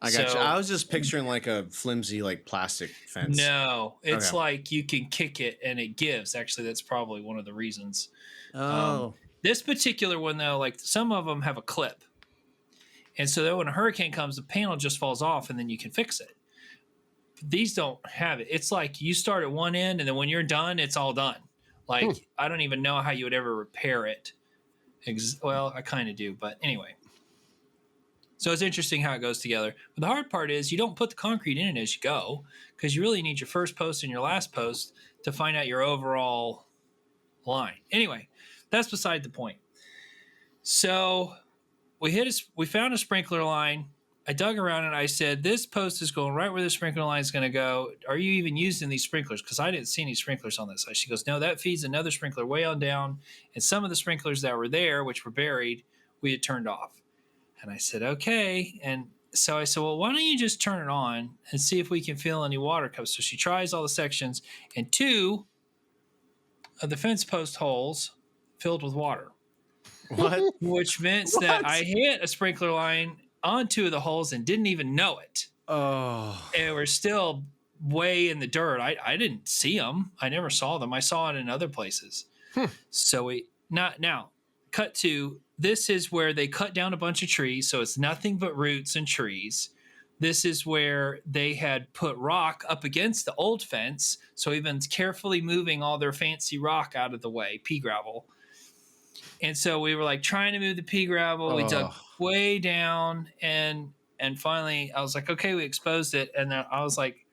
I got you. I was just picturing like a flimsy, like plastic fence. No, it's like you can kick it and it gives. Actually, that's probably one of the reasons. Oh. This particular one, though, like some of them have a clip. And so that when a hurricane comes, the panel just falls off and then you can fix it. These don't have it. It's like you start at one end and then when you're done, it's all done. Like, I don't even know how you would ever repair it. Well, I kind of do, but anyway. So it's interesting how it goes together. But the hard part is you don't put the concrete in it as you go because you really need your first post and your last post to find out your overall line. Anyway, that's beside the point. So we found a sprinkler line. I dug around and I said, this post is going right where the sprinkler line is going to go. Are you even using these sprinklers? Because I didn't see any sprinklers on this side. She goes, no, that feeds another sprinkler way on down. And some of the sprinklers that were there, which were buried, we had turned off. And I said, okay. And so I said, well, why don't you just turn it on and see if we can feel any water comes. So she tries all the sections and 2 of the fence post holes filled with water. What? Which meant that I hit a sprinkler line on 2 of the holes and didn't even know it. Oh. And we're still way in the dirt. I didn't see them. I never saw them. I saw it in other places. So now cut to, this is where they cut down a bunch of trees. So it's nothing but roots and trees. This is where they had put rock up against the old fence. So we've been carefully moving all their fancy rock out of the way, pea gravel. And so we were like trying to move the pea gravel. We dug way down, and finally I was like, okay, we exposed it. And then I was like,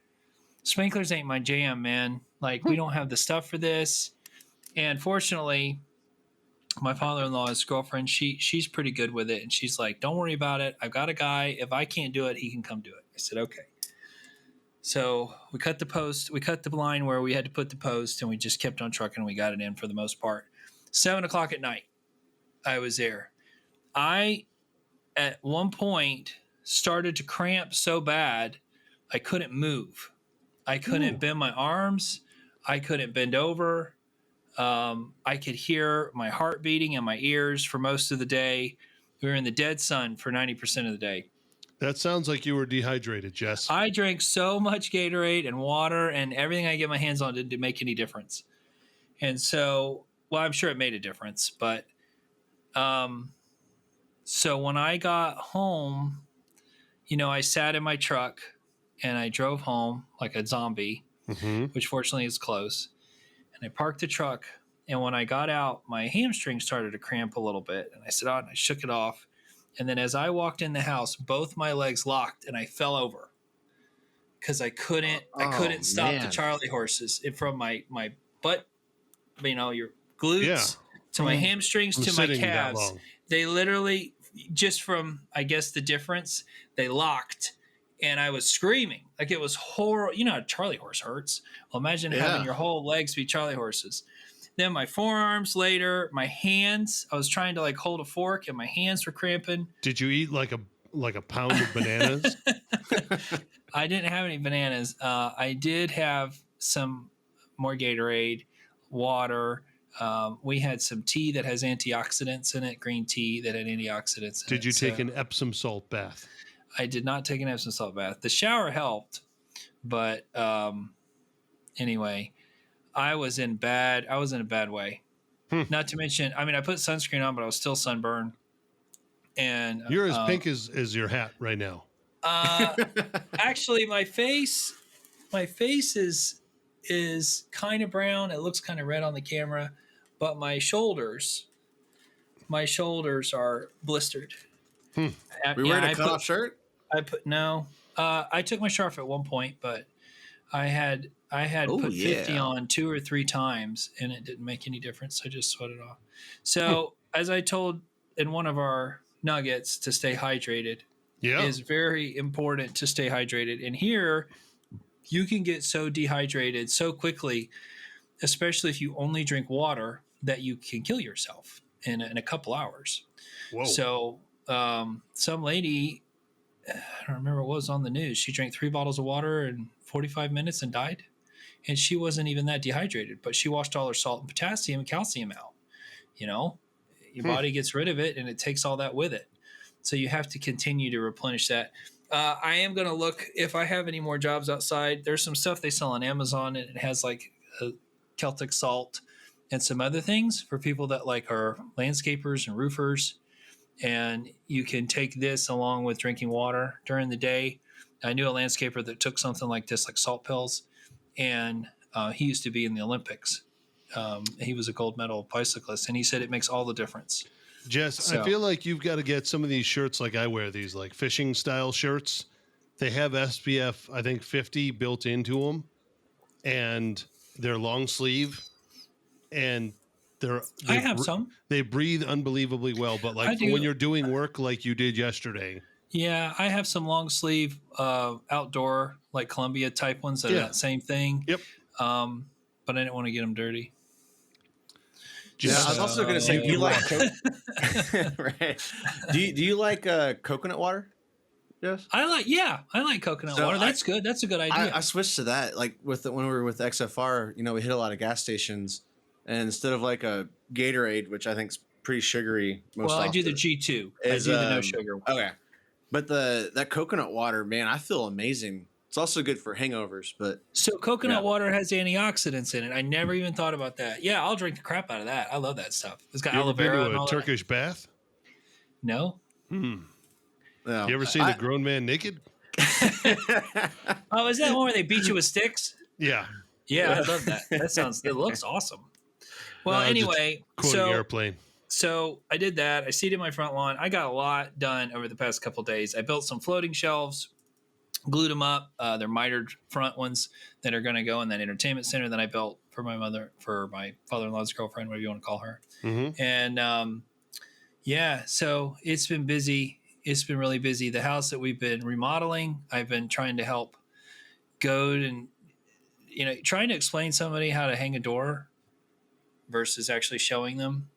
sprinklers ain't my jam, man. Like, we don't have the stuff for this. And fortunately, my father-in-law's girlfriend, she's pretty good with it. And she's like, don't worry about it. I've got a guy. If I can't do it, he can come do it. I said, okay. So we cut the post. We cut the line where we had to put the post, and we just kept on trucking. And we got it in for the most part. 7:00 at night, I was there. I, at one point, started to cramp so bad, I couldn't move. I couldn't bend my arms. I couldn't bend over. I could hear my heart beating in my ears for most of the day. We were in the dead sun for 90% of the day. That sounds like you were dehydrated, Jess. I drank so much Gatorade and water, and everything I get my hands on didn't make any difference. And so, well, I'm sure it made a difference. But so when I got home, I sat in my truck and I drove home like a zombie, which fortunately is close. And I parked the truck. And when I got out, my hamstring started to cramp a little bit. And I sat out and I shook it off. And then as I walked in the house, both my legs locked and I fell over because I couldn't stop the Charlie horses from my butt, your glutes to my hamstrings to my calves. They literally, just from, I guess, the difference, they locked. And I was screaming like it was horrible. You know how a Charlie horse hurts. Well, imagine having your whole legs be Charlie horses. Then my forearms later, my hands. I was trying to hold a fork, and my hands were cramping. Did you eat like a pound of bananas? I didn't have any bananas. I did have some more Gatorade, water. We had some tea that has antioxidants in it, green tea that had antioxidants in it. Did you take an Epsom salt bath? I did not take an Epsom salt bath. The shower helped, but anyway, I was in a bad way. Not to mention, I put sunscreen on, but I was still sunburned. And you're as pink as your hat right now. Actually, my face is kind of brown. It looks kind of red on the camera, but my shoulders are blistered. We wearing a cutoff shirt? I took my shirt off at one point, but I had put 50 on 2 or 3 times, and it didn't make any difference. I just sweated off. So as I told in one of our nuggets, to stay hydrated is very important to stay hydrated. And here you can get so dehydrated so quickly, especially if you only drink water, that you can kill yourself in a couple hours. Whoa. So some lady, I don't remember what was on the news. She drank 3 bottles of water in 45 minutes and died. And she wasn't even that dehydrated, but she washed all her salt and potassium and calcium out. Your body gets rid of it, and it takes all that with it. So you have to continue to replenish that. I am going to look if I have any more jobs outside. There's some stuff they sell on Amazon, and it has Celtic salt and some other things for people that are landscapers and roofers. And you can take this along with drinking water during the day. I knew a landscaper that took something like this, like salt pills, and he used to be in the Olympics. He was a gold medal bicyclist, and he said it makes all the difference. Jess, I feel like you've got to get some of these shirts like I wear, these fishing style shirts. They have SPF, I think 50 built into them, and they're long sleeve, and I have some. They breathe unbelievably well, but when you're doing work like you did yesterday. Yeah, I have some long sleeve outdoor Columbia type ones that are that same thing. Yep. But I didn't want to get them dirty. I was also going to say, do you like right? Do you like coconut water? Yes. I like coconut water. That's good. That's a good idea. I switched to that when we were with XFR. We hit a lot of gas stations, and instead of a Gatorade, which I think is pretty sugary. I do the G2. I do the no sugar one. Okay, but that coconut water, man, I feel amazing. It's also good for hangovers, but so coconut water has antioxidants in it. I never even thought about that. Yeah, I'll drink the crap out of that. I love that stuff. It's got aloe vera. You ever been to a Turkish bath? No. No. You ever seen a grown man naked? Oh, is that one where they beat you with sticks? Yeah. Yeah, I love that. It looks awesome. Well, anyway, quoting Airplane. So I did that. I seeded my front lawn. I got a lot done over the past couple of days. I built some floating shelves, glued them up. They're mitered front ones that are going to go in that entertainment center that I built for my father-in-law's girlfriend, whatever you want to call her. Mm-hmm. And yeah, so it's been busy. It's been really busy. The house that we've been remodeling, I've been trying to help goad and, trying to explain somebody how to hang a door versus actually showing them.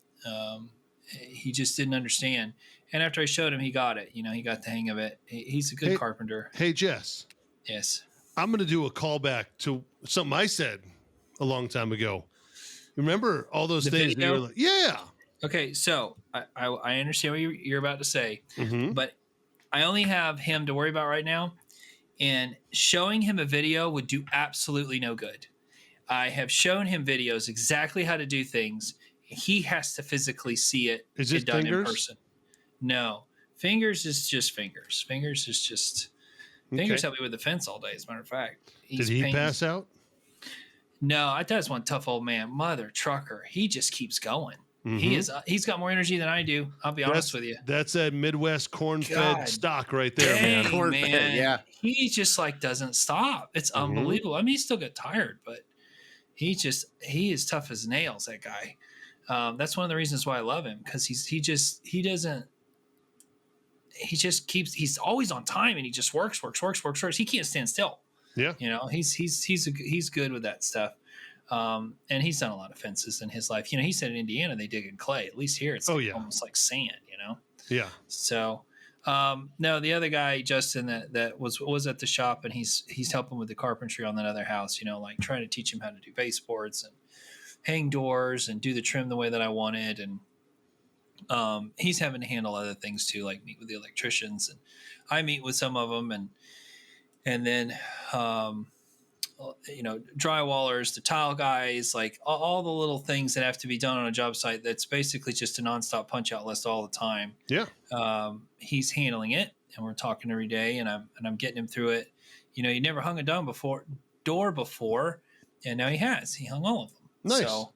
He just didn't understand. And after I showed him, he got it. He got the hang of it. He's a good carpenter. Hey, Jess. Yes. I'm going to do a callback to something I said a long time ago. Remember all those things that you were like, yeah. Okay, so I understand what you're about to say, Mm-hmm. but I only have him to worry about right now. And showing him a video would do absolutely no good. I have shown him videos exactly how to do things. He has to physically see it. Is it done fingers? in person? No, fingers is just fingers. Fingers is just fingers. Help me with the fence all day. As a matter of fact, did he pass out? No, that's one tough old man, mother trucker. He just keeps going. Mm-hmm. He's got more energy than I do. I'll be honest with you. That's that Midwest corn-fed stock right there, man. Corn-fed, yeah. He just doesn't stop. It's unbelievable. I mean, he still got tired, but he is tough as nails. That guy. That's one of the reasons why I love him, because he's always on time, and he just works. He can't stand still. Yeah. He's good with that stuff. And he's done a lot of fences in his life. He said in Indiana they dig in clay. At least here it's almost like sand, Yeah. So no, the other guy, Justin, that was at the shop, and he's helping with the carpentry on that other house, like trying to teach him how to do baseboards and hang doors and do the trim the way that I wanted. And he's having to handle other things too, like meet with the electricians, and I meet with some of them, and then drywallers, the tile guys, like all the little things that have to be done on a job site. That's basically just a nonstop punch out list all the time. Yeah. He's handling it, and we're talking every day, and I'm getting him through it. He never hung a door before, and now he hung all of them. Nice. So,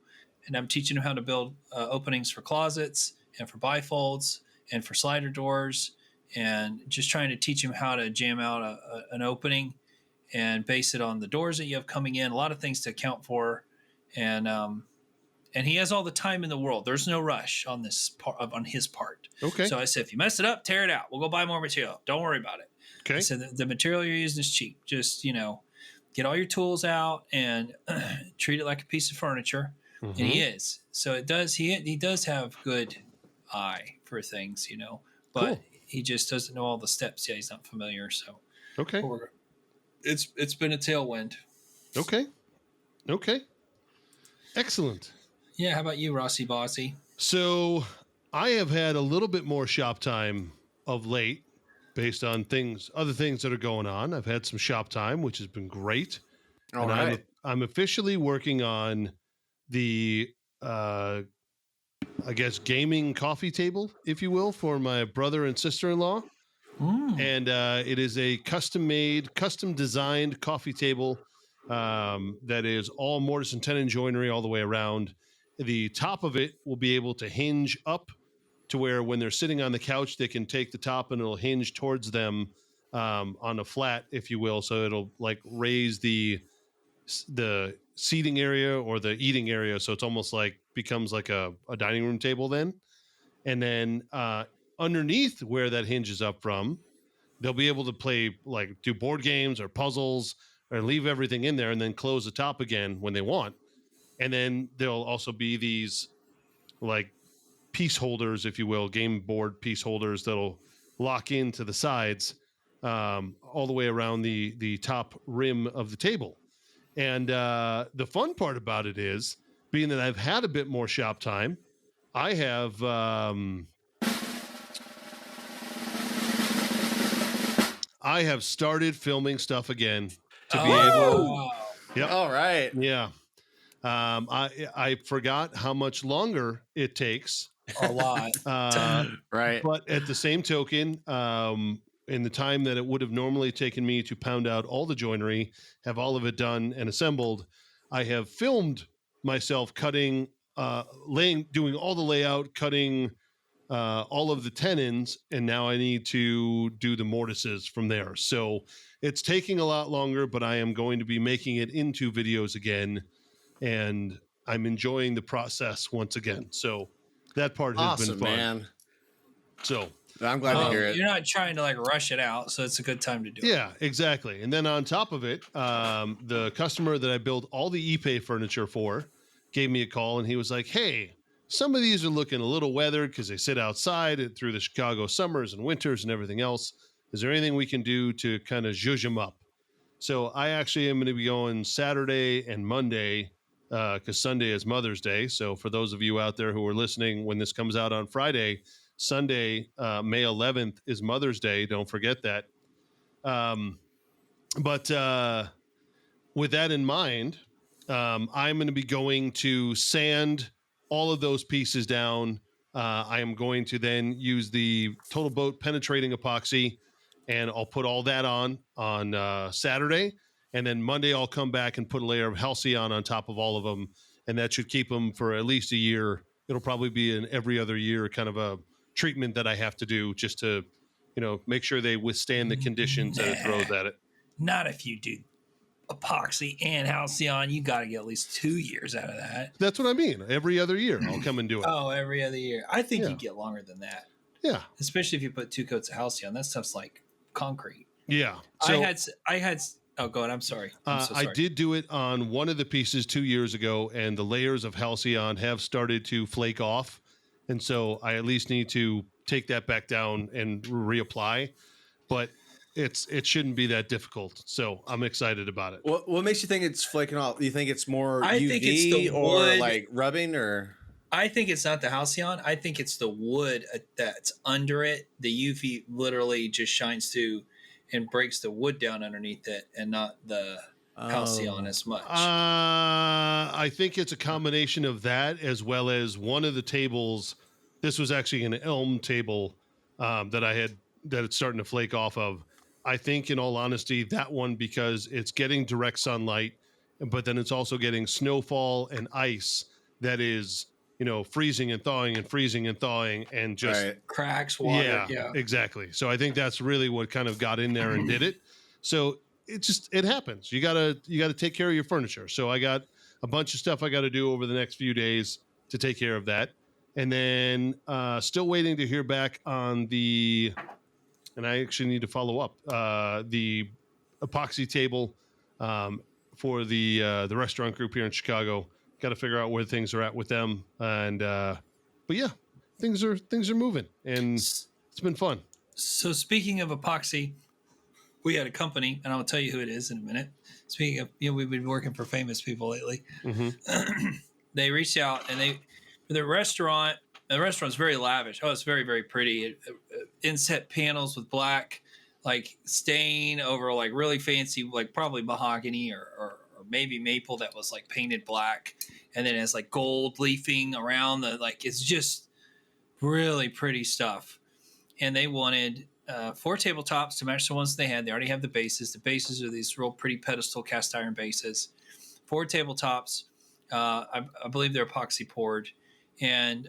and I'm teaching him how to build openings for closets and for bifolds and for slider doors, and just trying to teach him how to jam out an opening and base it on the doors that you have coming in. A lot of things to account for, and he has all the time in the world. There's no rush on this part on his part. Okay. So I said, if you mess it up, tear it out. We'll go buy more material. Don't worry about it. Okay. I said the material you're using is cheap. Just get all your tools out and treat it like a piece of furniture. Mm-hmm. And he is. So it does. He does have good eye for things, but cool. He just doesn't know all the steps. Yeah, he's not familiar. So okay. It's been a tailwind. Okay. Excellent. Yeah. How about you, Rossi Bossy? So I have had a little bit more shop time of late based on other things that are going on. I've had some shop time, which has been great. All right. I'm officially working on the, I guess, gaming coffee table, if you will, for my brother and sister-in-law. And it is a custom-made, custom-designed coffee table that is all mortise and tenon joinery all the way around. The top of it will be able to hinge up to where when they're sitting on the couch, they can take the top and it'll hinge towards them on a flat, if you will. So it'll raise the seating area or the eating area. So it's almost becomes like a dining room table then. And then underneath where that hinges up from, they'll be able to play, do board games or puzzles or leave everything in there and then close the top again when they want. And then there'll also be these piece holders, if you will, game board piece holders that'll lock into the sides all the way around the top rim of the table. And the fun part about it is, being that I've had a bit more shop time, I have started filming stuff again to be able. Yep. All right. Yeah. I forgot how much longer it takes. A lot. Right. But at the same token, in the time that it would have normally taken me to pound out all the joinery, have all of it done and assembled, I have filmed myself cutting doing all the layout, cutting all of the tenons, and now I need to do the mortises from there. So it's taking a lot longer, but I am going to be making it into videos again, and I'm enjoying the process once again. So that part has been Awesome, fun. man. So I'm glad to hear it. You're not trying to like rush it out, so it's a good time to do it. yeah, exactly. And then on top of it, the customer that I built all the ePay furniture for gave me a call, and he was like, "Hey, some of these are looking a little weathered because they sit outside through the Chicago summers and winters and everything else. Is there anything we can do to kind of zhuzh them up?" So I actually am going to be going Saturday and Monday because Sunday is Mother's Day. So for those of you out there who are listening when this comes out on Friday, Sunday, May 11th is Mother's Day. Don't forget that. But with that in mind, I'm going to be going to sand all of those pieces down. I am going to then use the Total Boat penetrating epoxy, and I'll put all that on Saturday. And then Monday, I'll come back and put a layer of Halcyon on top of all of them. And that should keep them for at least a year. It'll probably be an every other year kind of a treatment that I have to do just to, make sure they withstand the conditions that it throws at it. Not if you do epoxy and Halcyon. You got to get at least 2 years out of that. That's what I mean. Every other year, I'll come and do it. Oh, every other year. I think you get longer than that. Yeah. Especially if you put 2 coats of Halcyon. That stuff's like concrete. Yeah. So, I had. Oh, go ahead. I'm sorry. I'm so sorry. I did do it on one of the pieces 2 years ago, and the layers of Halcyon have started to flake off. And so I at least need to take that back down and reapply. But it shouldn't be that difficult. So I'm excited about it. What makes you think it's flaking off? You think it's more I UV think it's the or wood. like rubbing or? I think it's not the Halcyon. I think it's the wood that's under it. The UV literally just shines through and breaks the wood down underneath it, and not the Halcyon as much. I think it's a combination of that, as well as one of the tables. This was actually an elm table that I had that it's starting to flake off of. I think, in all honesty, that one, because it's getting direct sunlight, but then it's also getting snowfall and ice that is, freezing and thawing and freezing and thawing and just cracks, water. Yeah, exactly. So I think that's really what kind of got in there and did it. So it happens. You gotta take care of your furniture. So I got a bunch of stuff I got to do over the next few days to take care of that. And then still waiting to hear back on and I actually need to follow up the epoxy table for the restaurant group here in Chicago. Got to figure out where things are at with them, and but yeah, things are moving, and it's been fun. So speaking of epoxy, we had a company, and I'll tell you who it is in a minute. Speaking of, we've been working for famous people lately. Mm-hmm. They reached out, and the restaurant's very lavish. Oh, it's very, very pretty. Inset panels with black, like stain over like really fancy, like probably mahogany or maybe maple that was like painted black. And then it has like gold leafing around it's just really pretty stuff. And they wanted 4 tabletops to match the ones they had. They already have the bases. The bases are these real pretty pedestal cast iron bases. 4 tabletops. I believe they're epoxy poured. And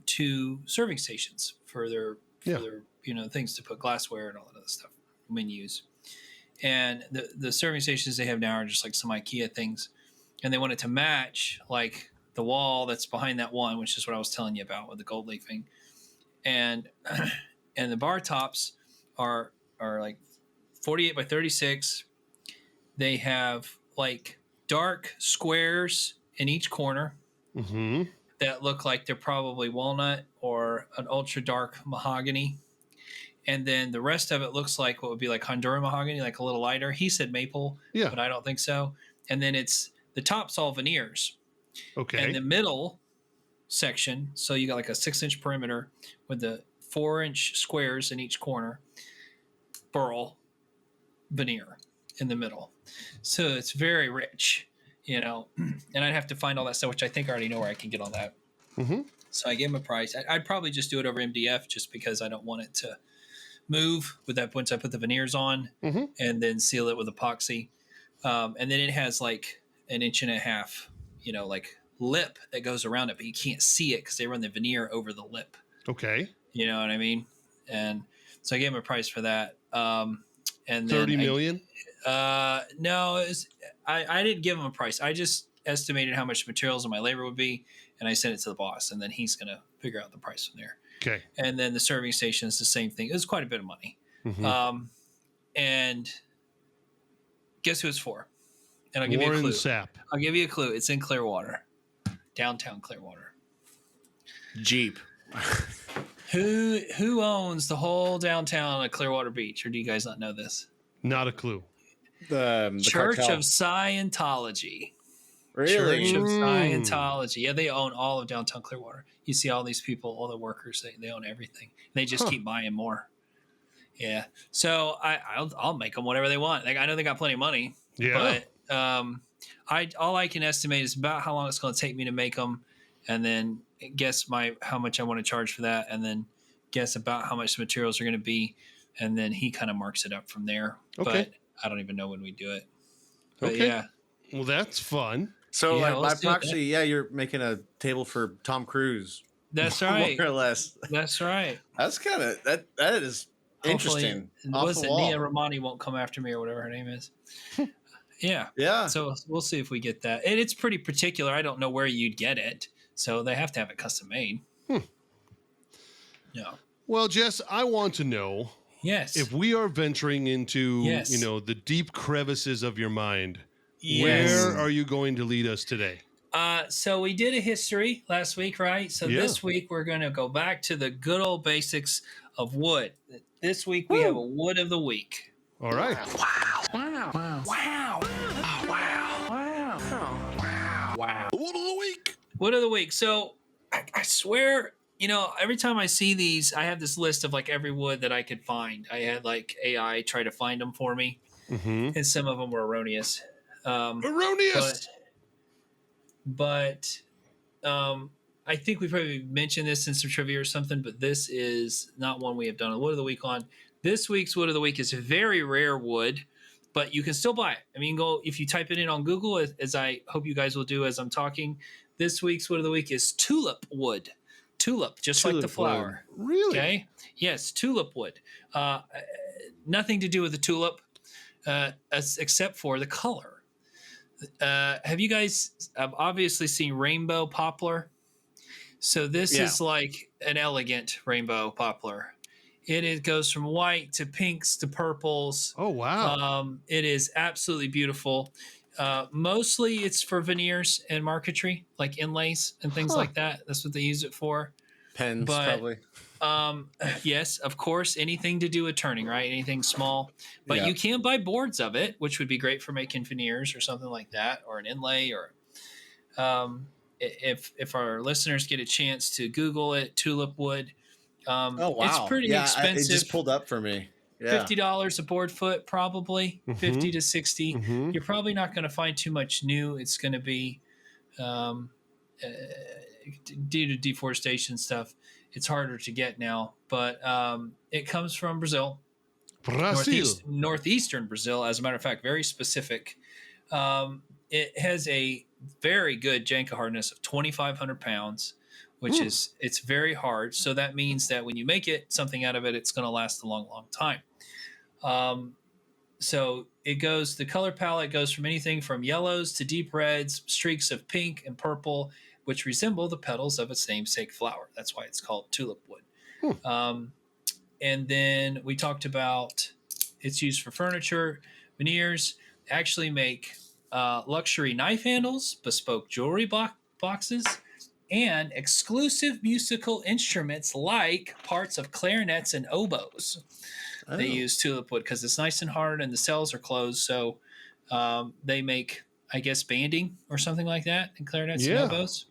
2 serving stations for their things to put glassware and all that other stuff, menus. And the serving stations they have now are just like some IKEA things, and they wanted to match like the wall that's behind that one, which is what I was telling you about with the gold leafing, and the bar tops are like 48 by 36. They have like dark squares in each corner. Mm-hmm. That look like they're probably walnut or an ultra dark mahogany. And then the rest of it looks like what would be like Honduran mahogany, like a little lighter. He said maple, but I don't think so. And then the top's all veneers. Okay. And the middle section, so you got like a 6-inch perimeter with the 4-inch squares in each corner, burl veneer in the middle. So it's very rich. And I'd have to find all that stuff, which I think I already know where I can get all that. Mm-hmm. So I gave him a price. I'd probably just do it over MDF just because I don't want it to move with that once I put the veneers on, mm-hmm. and then seal it with epoxy. And then it has like 1.5 inches, like lip that goes around it, but you can't see it because they run the veneer over the lip. Okay. You know what I mean? And so I gave him a price for that. And then 30 million? No, I didn't give him a price. I just estimated how much materials and my labor would be, and I sent it to the boss, and then he's going to figure out the price from there. Okay. And then the serving station is the same thing. It was quite a bit of money. And guess who it's for? And I'll give you a clue. Sapp. I'll give you a clue. It's in Clearwater, downtown Clearwater. Jeep. Who owns the whole downtown of Clearwater Beach? Or do you guys not know this? Not a clue. The Church cartel. of Really? Scientology. Church of Scientology. Yeah, they own all of downtown Clearwater. You see all these people, all the workers, they own everything. They just keep buying more. Yeah. So I'll make them whatever they want. Like, I know they got plenty of money. Yeah. But all I can estimate is about how long it's going to take me to make them, and then guess how much I want to charge for that, and then guess about how much the materials are going to be, and then he kind of marks it up from there. Okay. But I don't even know when we do it. But Okay. yeah. Well, that's fun. So Yeah, like, let's by do proxy, you're making a table for Tom Cruise. That's right. More or less. That's right. That's kind of that is interesting. Was it Nia Romani won't come after me or whatever her name is? Yeah. Yeah. So we'll see if we get that. And it's pretty particular. I don't know where you'd get it. So they have to have it custom made. Yeah. Well, Jess, I want to know if we are venturing into, the deep crevices of your mind, where are you going to lead us today? So we did a history last week, right? So this week we're going to go back to the good old basics of wood. This week we have a wood of the week. All right. Wow. Wood of the week. Wood of the week. So I swear, every time I see these, I have this list of like every wood that I could find. I had like AI try to find them for me, and some of them were erroneous. But I think we probably mentioned this in some trivia or something, but this is not one we have done a Wood of the Week on. This week's Wood of the Week is a very rare wood, but you can still buy it. I mean, if you type it in on Google, as I hope you guys will do as I'm talking, this week's Wood of the Week is tulip wood. Tulip, just like the flower. Wood. Really? Okay. Yes, tulip wood. Nothing to do with the tulip, except for the color. Have you guys obviously seen rainbow poplar? So this is like an elegant rainbow poplar. It goes from white to pinks to purples. Oh, wow. It is absolutely beautiful. Mostly it's for veneers and marquetry, like inlays and things like that. That's what they use it for. Pens, probably. Yes, of course, anything to do with turning, right? Anything small. But you can buy boards of it, which would be great for making veneers or something like that, or an inlay, or if our listeners get a chance to Google it, tulip wood. Oh, wow. It's pretty expensive. It just pulled up for me. Yeah. $50 a board foot, probably 50 to 60. You're probably not going to find too much new. It's going to be due to deforestation stuff. It's harder to get now, but it comes from Brazil, northeastern Brazil. As a matter of fact, very specific. It has a very good Janka hardness of 2,500 pounds, which is, it's very hard. So that means that when you make something out of it, it's going to last a long, long time. So the color palette goes from anything from yellows to deep reds, streaks of pink and purple, which resemble the petals of its namesake flower. That's why it's called tulip wood. And then we talked about it's used for furniture, veneers, actually make luxury knife handles, bespoke jewelry boxes, and exclusive musical instruments like parts of clarinets and oboes. They use tulip wood because it's nice and hard and the cells are closed. So they make, I guess, banding or something like that in clarinets and oboes.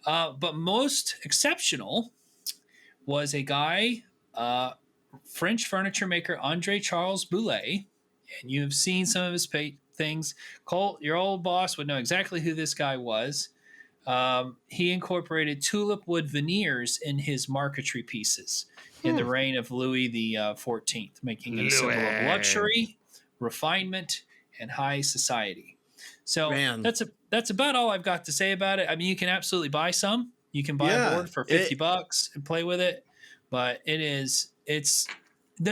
But most exceptional was a guy, French furniture maker Andre Charles Boulay, and you have seen some of his things. Colt, your old boss, would know exactly who this guy was. He incorporated tulip wood veneers in his marquetry pieces in the reign of Louis the 14th, making it a symbol of luxury, refinement, and high society. So that's about all I've got to say about it. I mean, you can absolutely buy some. You can buy a board for $50 and play with it, but it's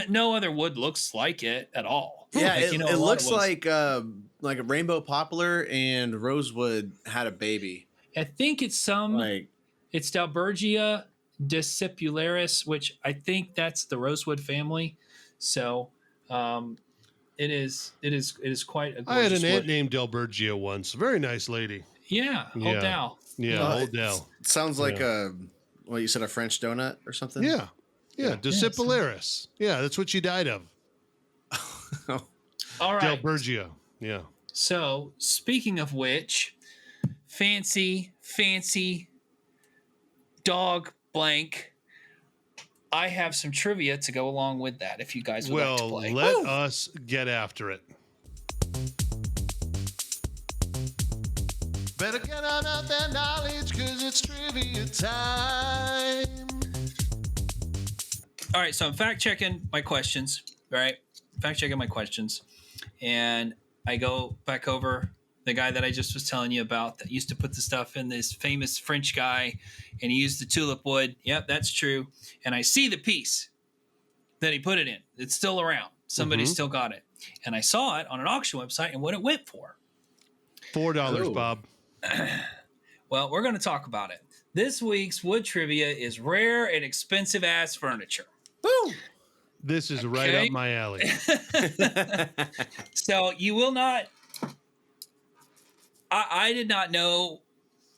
no other wood looks like it at all. Yeah, like, it looks like a rainbow poplar and rosewood had a baby. I think it's it's Dalbergia discipularis, which I think that's the rosewood family. So it is quite a gorgeous I had an aunt wood. named Dalbergia once. Very nice lady. Yeah, old Dal. Yeah, old Dal. Sounds like you said a French donut or something? Yeah, discipularis. Yeah, that's what she died of. All right. Dalbergia. Yeah. So, speaking of which, fancy dog blank. I have some trivia to go along with that if you guys would like to play. Let us get after it. Better get on out that knowledge because it's trivia time. All right, so I'm fact-checking my questions, right? And I go back over the guy that I just was telling you about that used to put the stuff in, this famous French guy, and he used the tulip wood. Yep, that's true. And I see the piece that he put it in. It's still around. Somebody still got it. And I saw it on an auction website and what it went for. $4, Bob. Well, we're going to talk about it. This week's wood trivia is rare and expensive ass furniture. Woo! This is right up my alley. So you will not... I did not know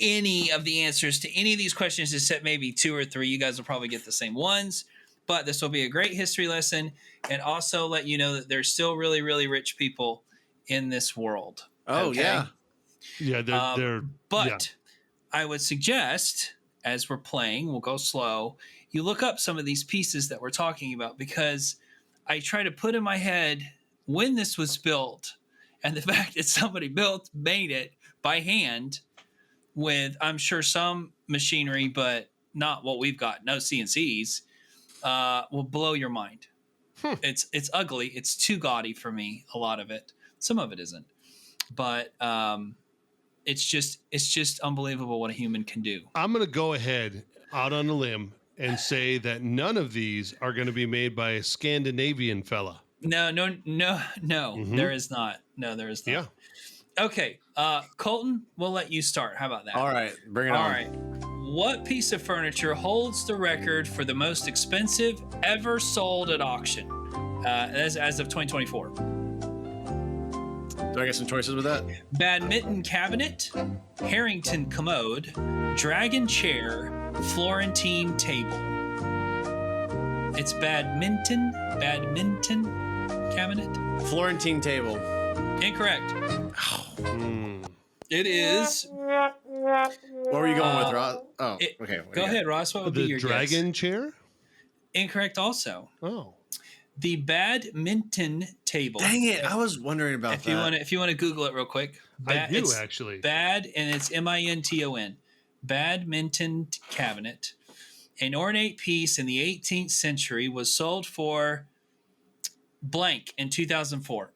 any of the answers to any of these questions except maybe 2 or 3. You guys will probably get the same ones, but this will be a great history lesson and also let you know that there's still really, really rich people in this world. Oh, yeah. Yeah, they're But I would suggest, as we're playing, we'll go slow, you look up some of these pieces that we're talking about because I try to put in my head when this was built and the fact that somebody made it by hand with, I'm sure, some machinery, but not what we've got, no CNCs, will blow your mind. It's ugly. It's too gaudy for me, a lot of it. Some of it isn't. But it's just unbelievable what a human can do. I'm going to go ahead out on a limb and say that none of these are going to be made by a Scandinavian fella. No, there is not. No, there is not. Yeah. Okay, Colton, we'll let you start. How about that? All right, bring it on. All right. What piece of furniture holds the record for the most expensive ever sold at auction as of 2024? Do I get some choices with that? Badminton cabinet, Harrington commode, dragon chair, Florentine table. It's badminton cabinet. Florentine table. Incorrect. It is. What were you going with, Ross? Oh, okay. Go ahead, Ross. What would be your guess? The dragon chair? Incorrect also. Oh. The badminton table. Dang it. I was wondering about that. If you want to Google it real quick. I do, actually. Bad, and it's Minton. Badminton cabinet. An ornate piece in the 18th century was sold for blank in 2004.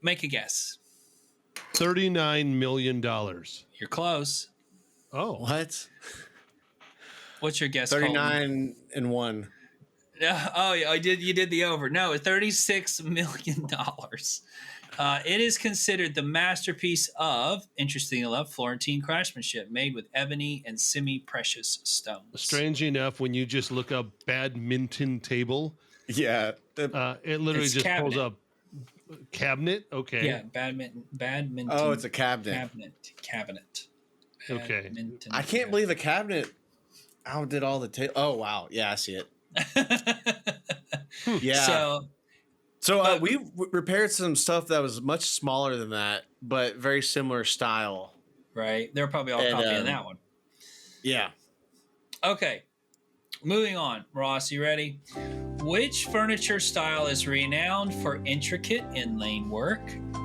Make a guess. $39 million. You're close. Oh. What? What's your guess? 39 and 1. Oh, yeah, you did the over. No, $36 million. It is considered the masterpiece of, interesting enough, Florentine craftsmanship made with ebony and semi-precious stones. Strangely enough, when you just look up badminton table, it literally just pulls up cabinet. Okay. Yeah, badminton. Oh, it's a cabinet. Cabinet. Okay. I can't believe a cabinet outdid all the table. Oh, wow. Yeah, I see it. Yeah. So we repaired some stuff that was much smaller than that, but very similar style. Right. They're probably all copying that one. Yeah. Okay. Moving on. Ross, you ready? Which furniture style is renowned for intricate inlay work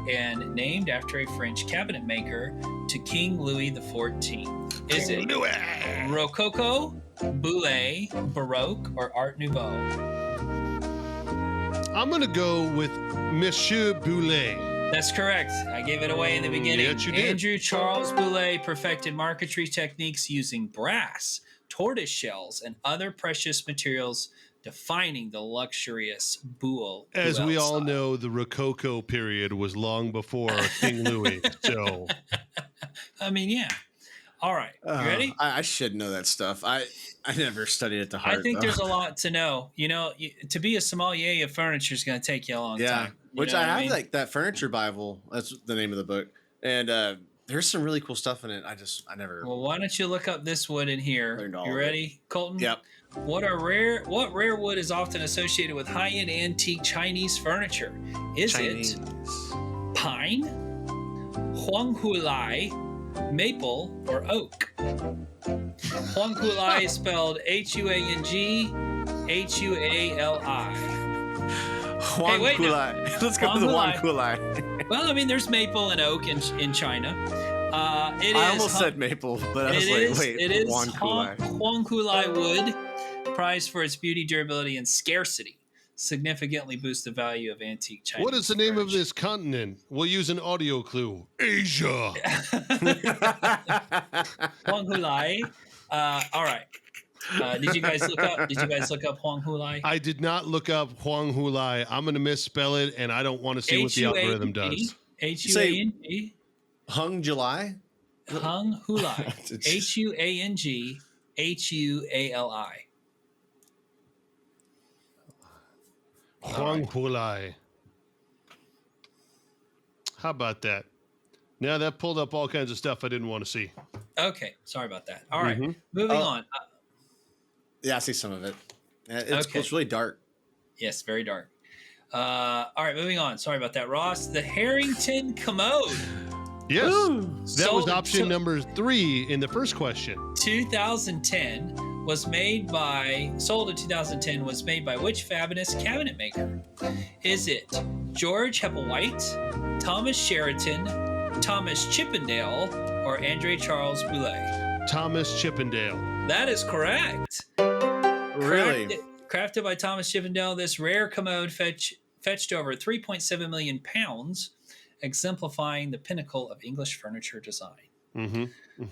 and named after a French cabinet maker to King Louis XIV? Is it Rococo, Boule, Baroque, or Art Nouveau? I'm going to go with Monsieur Boule. That's correct. I gave it away in the beginning. Yes, you did. Andrew Charles Boulay perfected marquetry techniques using brass, tortoise shells, and other precious materials, defining the luxurious Buell. As we all style. know, the Rococo period was long before King Louis. So, I mean, yeah. All right. You ready? I should know that stuff. I never studied it to heart. I think there's a lot to know. You know, to be a sommelier of furniture is going to take you a long time. Which I have like that Furniture Bible. That's the name of the book. And there's some really cool stuff in it. I never. Well, why don't you look up this wood in here? You ready, Colton? Yep. What rare wood is often associated with high-end antique Chinese furniture? Is it pine, huanghulai, maple, or oak? Huanghulai is spelled Huang Huali. Huanghulai. Let's go to the Huanghulai. Well, I mean, there's maple and oak in China. I almost said maple, but I was it is Huanghulai. Huanghulai wood, prized for its beauty, durability, and scarcity. Significantly boosts the value of antique Chinese. what is the name of this continent? We'll use an audio clue. Asia. Huanghulai. All right. Did you guys look up Huanghulai? I did not look up Huanghulai. I'm going to misspell it, and I don't want to see what the algorithm does. Huang Hung July? Huanghulai. Huanghuli. Huanghulai. How about that? Now that pulled up all kinds of stuff I didn't want to see. Okay, sorry about that. All right, moving on. Yeah, I see some of it. It's cool. It's really dark. Yes, very dark. All right, moving on. Sorry about that, Ross. The Harrington Commode. Yes, that was Sold- option number 3 in the first question. 2010 was made by which fabulous cabinet maker? Is it George Hepplewhite, Thomas Sheraton, Thomas Chippendale, or Andre Charles Boulay? Thomas Chippendale. That is correct. Really? Crafted by Thomas Chippendale, this rare commode fetched over 3.7 million pounds, exemplifying the pinnacle of English furniture design.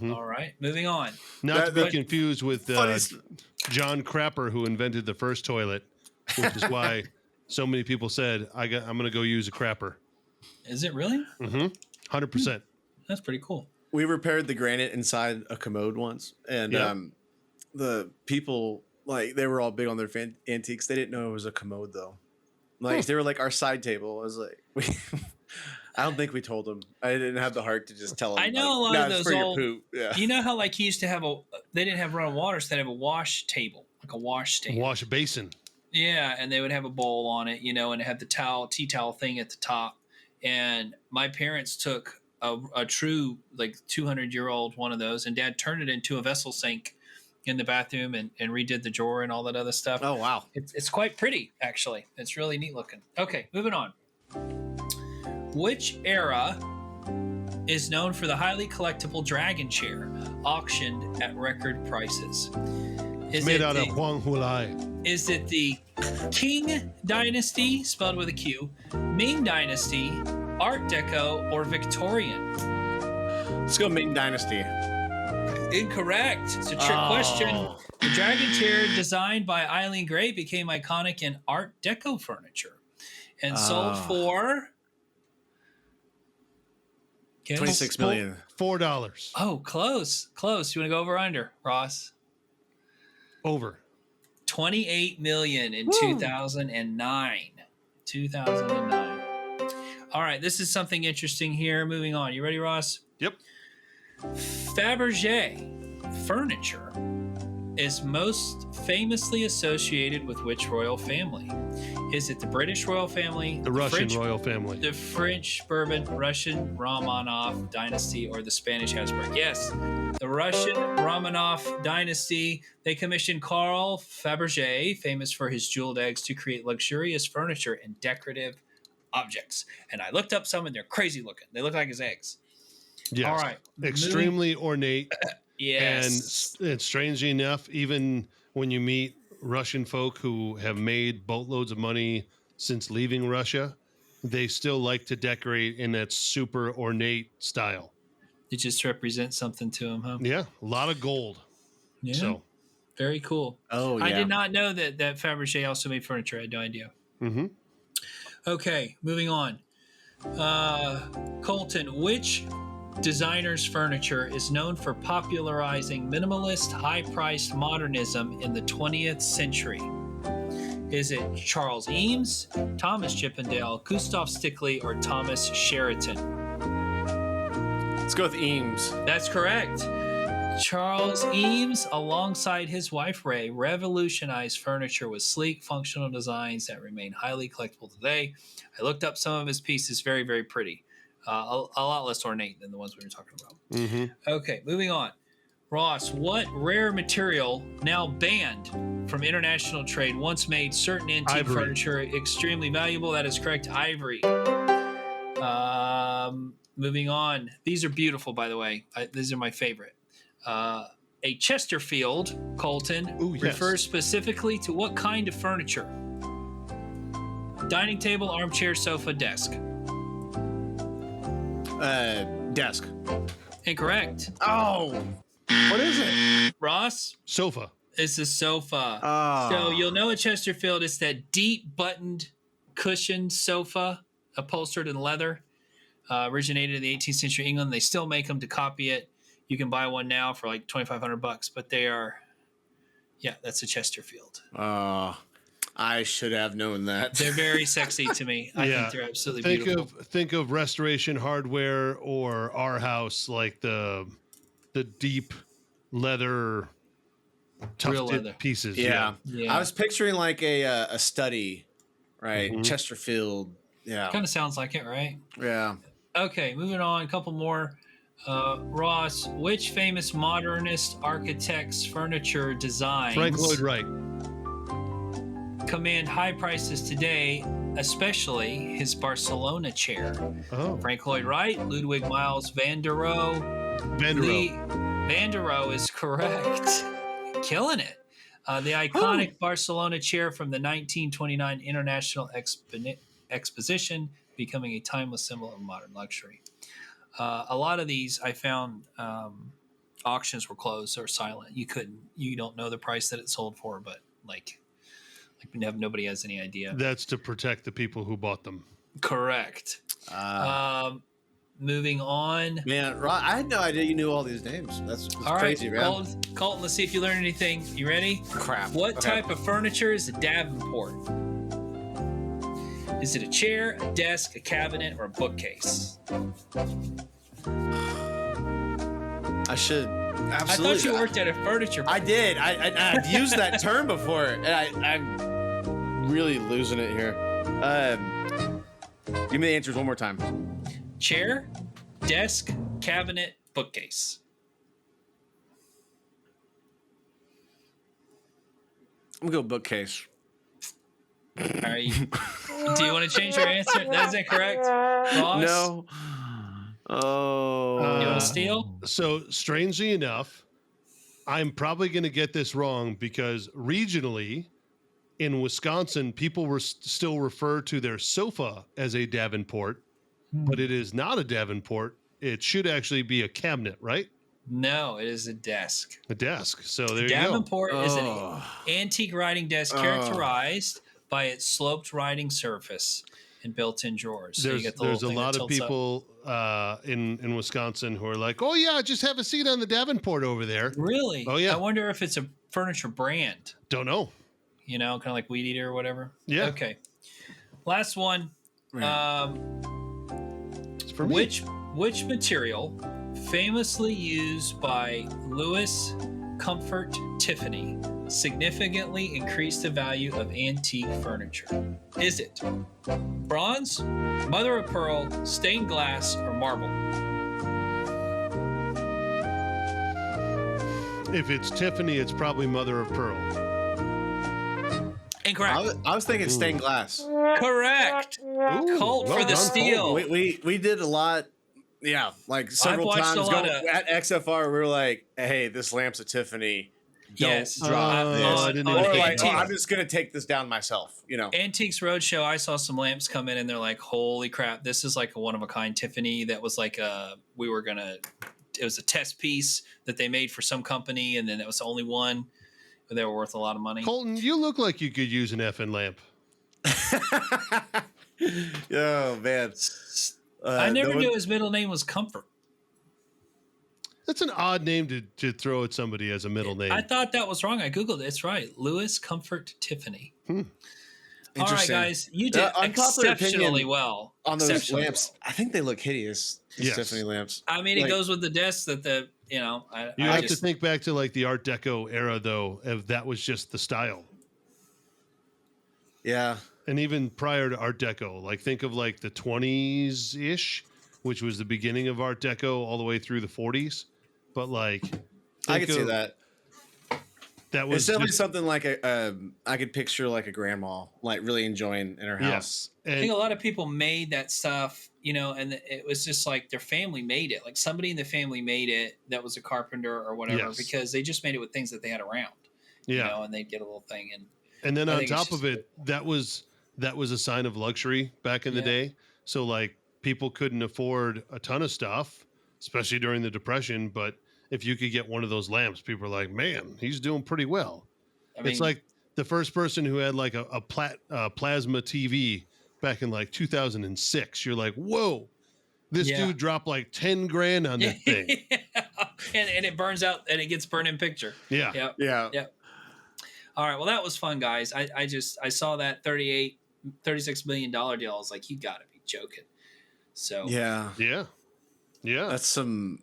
All right, moving on. Not to be confused with John Crapper, who invented the first toilet, which is why so many people said, I'm going to go use a crapper. Is it really? 100%. That's pretty cool. We repaired the granite inside a commode once, and the people, like, they were all big on their antiques. They didn't know it was a commode, though. Like, they were like our side table. I was like, I don't think we told them. I didn't have the heart to just tell them. I know like, a lot of those old. Yeah. You know how like you used to have they didn't have running water, so they have a wash table, like a wash stand. Wash basin. Yeah, and they would have a bowl on it, and it had the tea towel thing at the top. And my parents took a true like 200-year-old one of those, and Dad turned it into a vessel sink in the bathroom and redid the drawer and all that other stuff. Oh wow, it's quite pretty actually. It's really neat looking. Okay, moving on. Which era is known for the highly collectible dragon chair auctioned at record prices? It's made out of Huanghulai. Is it the Qing Dynasty, spelled with a Q, Ming Dynasty, Art Deco, or Victorian? Let's go Ming Dynasty. Incorrect. It's a trick question. The dragon chair designed by Eileen Gray became iconic in Art Deco furniture and sold for... 26 million. $4. Oh, close. You want to go over or under, Ross? Over. 28 million in 2009. 2009. All right, this is something interesting here. Moving on. You ready, Ross? Yep. Fabergé furniture is most famously associated with which royal family? Is it the British royal family, the Russian royal family, the French Bourbon, Russian Romanov dynasty, or the Spanish Habsburg? Yes, the Russian Romanov dynasty. They commissioned Carl Fabergé, famous for his jeweled eggs, to create luxurious furniture and decorative objects. And I looked up some, and they're crazy looking. They look like his eggs. Yes. All right. Extremely ornate. Yes. And strangely enough, even when you meet Russian folk who have made boatloads of money since leaving Russia, they still like to decorate in that super ornate style. It just represents something to them, huh? Yeah, a lot of gold. Yeah. So very cool. Oh, yeah. I did not know that Fabergé also made furniture. I had no idea. Mm-hmm. Okay, moving on. Colton, which designer's furniture is known for popularizing minimalist, high-priced modernism in the 20th century? Is it Charles Eames, Thomas Chippendale, Gustav Stickley, or Thomas Sheraton? Let's go with Eames. That's correct. Charles Eames, alongside his wife Ray, revolutionized furniture with sleek, functional designs that remain highly collectible today. I looked up some of his pieces, very, very pretty. A lot less ornate than the ones we were talking about. Mm-hmm. Okay, moving on. Ross, what rare material, now banned from international trade, once made certain antique furniture extremely valuable? That is correct, ivory. Moving on. These are beautiful, by the way. These are my favorite. A Chesterfield, Colton, refers specifically to what kind of furniture? Dining table, armchair, sofa, desk. Desk. Incorrect. Oh, what is it? Ross? Sofa. It's a sofa. Oh. So you'll know a Chesterfield is that deep buttoned cushioned sofa upholstered in leather. Originated in the 18th century England. They still make them to copy it. You can buy one now for like $2,500, but they are, that's a Chesterfield. I should have known that. They're very sexy to me. I think they're absolutely beautiful. Think of Restoration Hardware or Our House, like the deep leather, tough pieces. Yeah. I was picturing like a study, right? Mm-hmm. Chesterfield. Yeah. Kind of sounds like it, right? Yeah. Okay, moving on. A couple more. Ross, which famous modernist architect's furniture designs Frank Lloyd Wright command high prices today, especially his Barcelona chair? Frank Lloyd Wright, Ludwig Miles van der Rohe. Van der Rohe is correct. Killing it. The iconic Barcelona chair from the 1929 International Exposition, becoming a timeless symbol of modern luxury. A lot of these I found auctions were closed or silent. You don't know the price that it sold for, but like nobody has any idea. That's to protect the people who bought them. Correct. Moving on. Man, I had no idea you knew all these names. That's crazy, man. Colton, let's see if you learn anything. You ready? Crap. What type of furniture is a Davenport? Is it a chair, a desk, a cabinet, or a bookcase? I should absolutely. I thought you worked at a furniture place. I did. I've used that term before, and I'm really losing it here. Give me the answers one more time. Chair, desk, cabinet, bookcase. I'm gonna go bookcase. All right. Do you want to change your answer? That's incorrect. Ross? No. Oh. You want to steal? So strangely enough, I'm probably going to get this wrong because regionally in Wisconsin, people were still refer to their sofa as a Davenport, but it is not a Davenport. It should actually be a cabinet, right? No, it is a desk. A desk. So there you go. Davenport is an antique writing desk characterized by its sloped writing surface and built-in drawers. So There's a lot of people in Wisconsin who are like, oh, yeah, just have a seat on the Davenport over there. Really? Oh, yeah. I wonder if it's a furniture brand. Don't know. You know, kind of like Weed Eater or whatever. Yeah. Okay. Last one. It's for me. Which material, famously used by Louis Comfort Tiffany, significantly increased the value of antique furniture? Is it bronze, mother of pearl, stained glass, or marble? If it's Tiffany, it's probably mother of pearl. Incorrect. I was thinking stained glass. Correct. Colt for the steal. We did a lot. Yeah, like several times at XFR, we were like, "Hey, this lamp's a Tiffany. Yes. drop I this. didn't Or even like, think about I'm just going to take this down myself, you know? Antiques Roadshow, I saw some lamps come in and they're like, holy crap, this is like a one of a kind Tiffany that was like it was a test piece that they made for some company, and then it was the only one, but they were worth a lot of money. Colton, you look like you could use an effing lamp. Oh, man. I never knew his middle name was Comfort. That's an odd name to throw at somebody as a middle name. I thought that was wrong. I Googled it. It's right. Lewis Comfort Tiffany. All right, guys. You did exceptionally well on those lamps. Well. I think they look hideous. These Tiffany lamps. I mean, it goes with the desk that you have to think back to like the Art Deco era, though, if that was just the style. Yeah. And even prior to Art Deco, like think of like the 20s-ish, which was the beginning of Art Deco all the way through the 40s. But like, I could see that. That was it's definitely something like I could picture like a grandma like really enjoying in her house. Yes. I think a lot of people made that stuff, and it was just like their family made it. Like somebody in the family made it that was a carpenter or whatever, because they just made it with things that they had around. Yeah. And they'd get a little thing. And then on top of it, that was a sign of luxury back in the day. So like people couldn't afford a ton of stuff, especially during the Depression, but if you could get one of those lamps, people are like, man, he's doing pretty well. It's like the first person who had like a plasma TV back in like 2006. You're like, whoa, this dude dropped like 10 grand on that thing. and it burns out and it gets burned in picture. Yeah. Yeah. All right. Well, that was fun, guys. I saw that $36 million deal. I was like, you gotta be joking. So yeah. That's some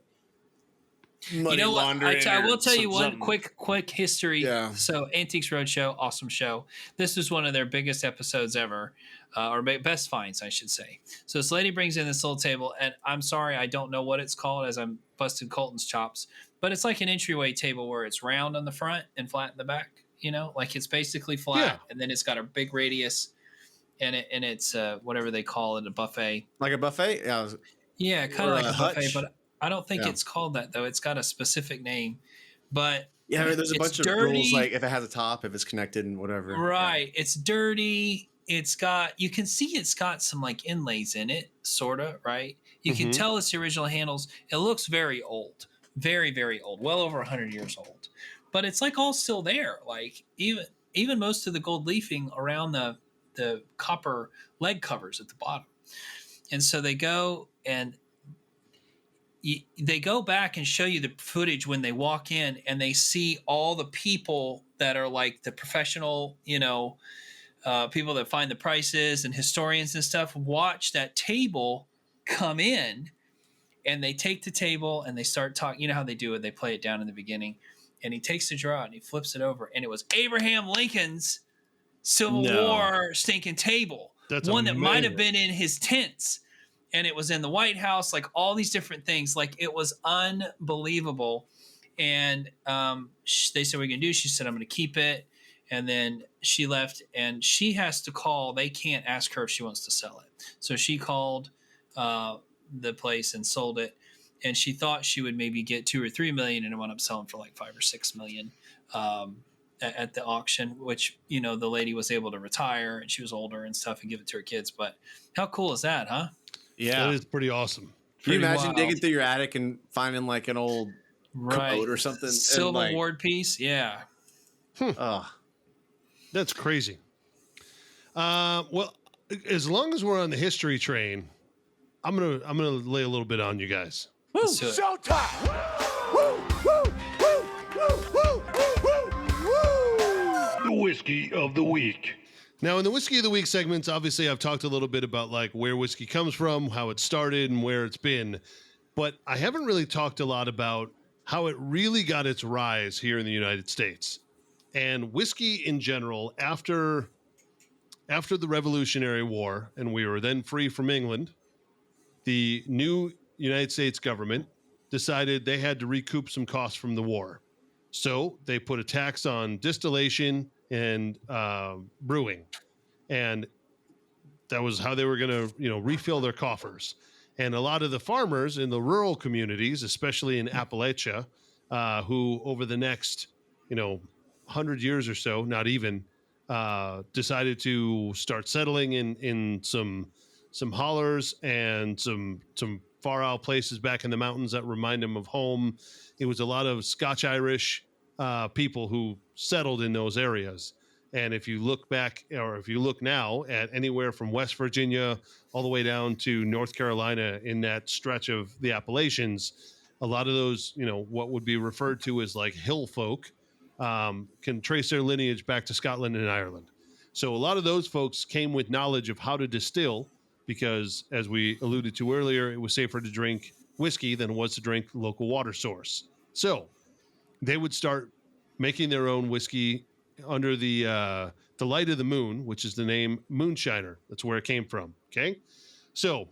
money you know what? laundering. I will tell you one quick history. Yeah. So Antiques Roadshow, awesome show. This was one of their biggest episodes ever, or best finds, I should say. So this lady brings in this little table, and I'm sorry, I don't know what it's called as I'm busting Colton's chops, but it's like an entryway table where it's round on the front and flat in the back. Like it's basically flat, and then it's got a big radius, and it's whatever they call it, a buffet. Like a buffet? Yeah, kind of like a buffet, but I don't think it's called that though. It's got a specific name, but there's a bunch of rules, like if it has a top, if it's connected and whatever. Right. Yeah. It's dirty. You can see it's got some like inlays in it, sort of, right? You can tell it's the original handles. It looks very old, very, very old, well over 100 years old, but it's like all still there. Like even most of the gold leafing around the copper leg covers at the bottom. And so they go back and show you the footage when they walk in and they see all the people that are like the professional, people that find the prices and historians and stuff watch that table come in, and they take the table and they start talking. You know how they do it. They play it down in the beginning, and he takes the drawer out and he flips it over, and it was Abraham Lincoln's Civil War stinking table. That's one amazing. That might have been in his tents. And it was in the White House, like all these different things. Like it was unbelievable. And they said, what are you going to do? She said, I'm going to keep it. And then she left, and she has to call. They can't ask her if she wants to sell it. So she called the place and sold it. And she thought she would maybe get $2 or $3 million, and it wound up selling for like $5 or $6 million at the auction, which, the lady was able to retire, and she was older and stuff, and give it to her kids. But how cool is that, huh? Yeah, that is pretty awesome. Can you imagine digging through your attic and finding like an old coat or something? Civil War piece? Yeah. That's crazy. Well, as long as we're on the history train, I'm gonna lay a little bit on you guys. Woo! Showtime! Woo! Woo! The whiskey of the week. Now, in the Whiskey of the Week segments, obviously, I've talked a little bit about like where whiskey comes from, how it started, and where it's been. But I haven't really talked a lot about how it really got its rise here in the United States. And whiskey in general, after the Revolutionary War, and we were then free from England, the new United States government decided they had to recoup some costs from the war. So they put a tax on distillation and brewing, and that was how they were going to, refill their coffers. And a lot of the farmers in the rural communities, especially in Appalachia, who over the next 100 years or so, not even, decided to start settling in some hollers and some far out places back in the mountains that remind them of home. It was a lot of Scotch Irish people who settled in those areas. And if you look back, or if you look now at anywhere from West Virginia all the way down to North Carolina in that stretch of the Appalachians, a lot of those, what would be referred to as like hill folk, can trace their lineage back to Scotland and Ireland. So a lot of those folks came with knowledge of how to distill, because as we alluded to earlier, it was safer to drink whiskey than it was to drink local water source. So they would start making their own whiskey under the light of the moon, which is the name moonshiner. That's where it came from. Okay. So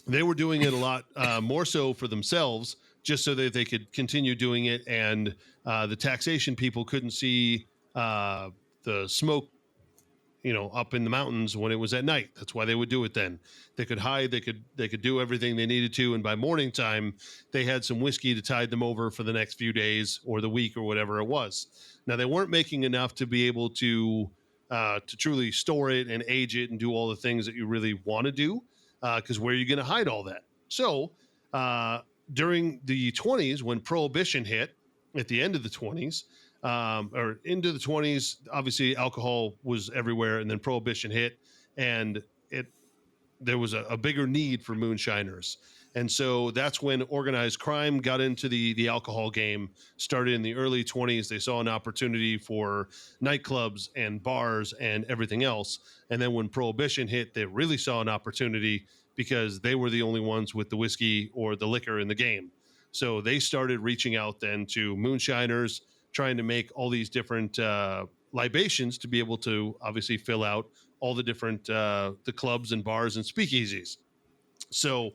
they were doing it a lot more so for themselves, just so that they could continue doing it. And the taxation people couldn't see the smoke, up in the mountains when it was at night. That's why they would do it then. They could hide, they could do everything they needed to. And by morning time, they had some whiskey to tide them over for the next few days or the week or whatever it was. Now, they weren't making enough to be able to truly store it and age it and do all the things that you really want to do, because where are you going to hide all that? So during the 20s, when Prohibition hit at the end of the 20s, or into the 20s, obviously alcohol was everywhere, and then Prohibition hit, and there was a bigger need for moonshiners. And so that's when organized crime got into the alcohol game. Started in the early 20s. They saw an opportunity for nightclubs and bars and everything else. And then when Prohibition hit, they really saw an opportunity because they were the only ones with the whiskey or the liquor in the game. So they started reaching out then to moonshiners, trying to make all these different libations to be able to obviously fill out all the different the clubs and bars and speakeasies. So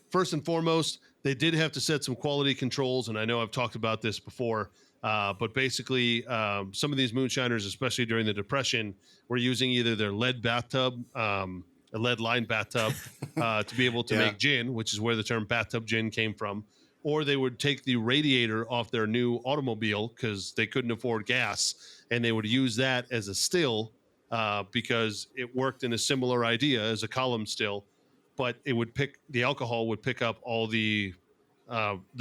first and foremost, they did have to set some quality controls, and I know I've talked about this before, but basically some of these moonshiners, especially during the Depression, were using either their lead bathtub, a lead lined bathtub, to be able to make gin, which is where the term bathtub gin came from, or they would take the radiator off their new automobile because they couldn't afford gas, and they would use that as a still because it worked in a similar idea as a column still, but the alcohol would pick up all the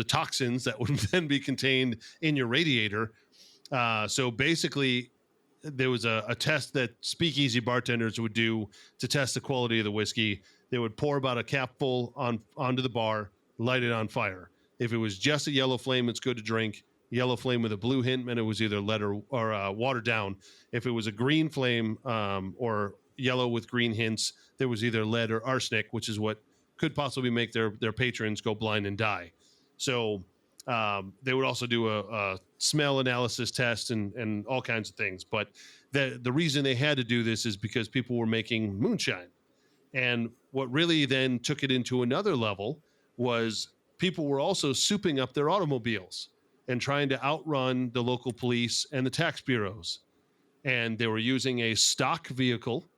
toxins that would then be contained in your radiator. So basically, there was a test that speakeasy bartenders would do to test the quality of the whiskey. They would pour about a capful onto the bar, light it on fire. If it was just a yellow flame, it's good to drink. Yellow flame with a blue hint meant it was either lead or watered down. If it was a green flame or yellow with green hints, there was either lead or arsenic, which is what could possibly make their patrons go blind and die. So they would also do a smell analysis test and all kinds of things. But the reason they had to do this is because people were making moonshine. And what really then took it into another level was people were also souping up their automobiles and trying to outrun the local police and the tax bureaus. And they were using a stock vehicle,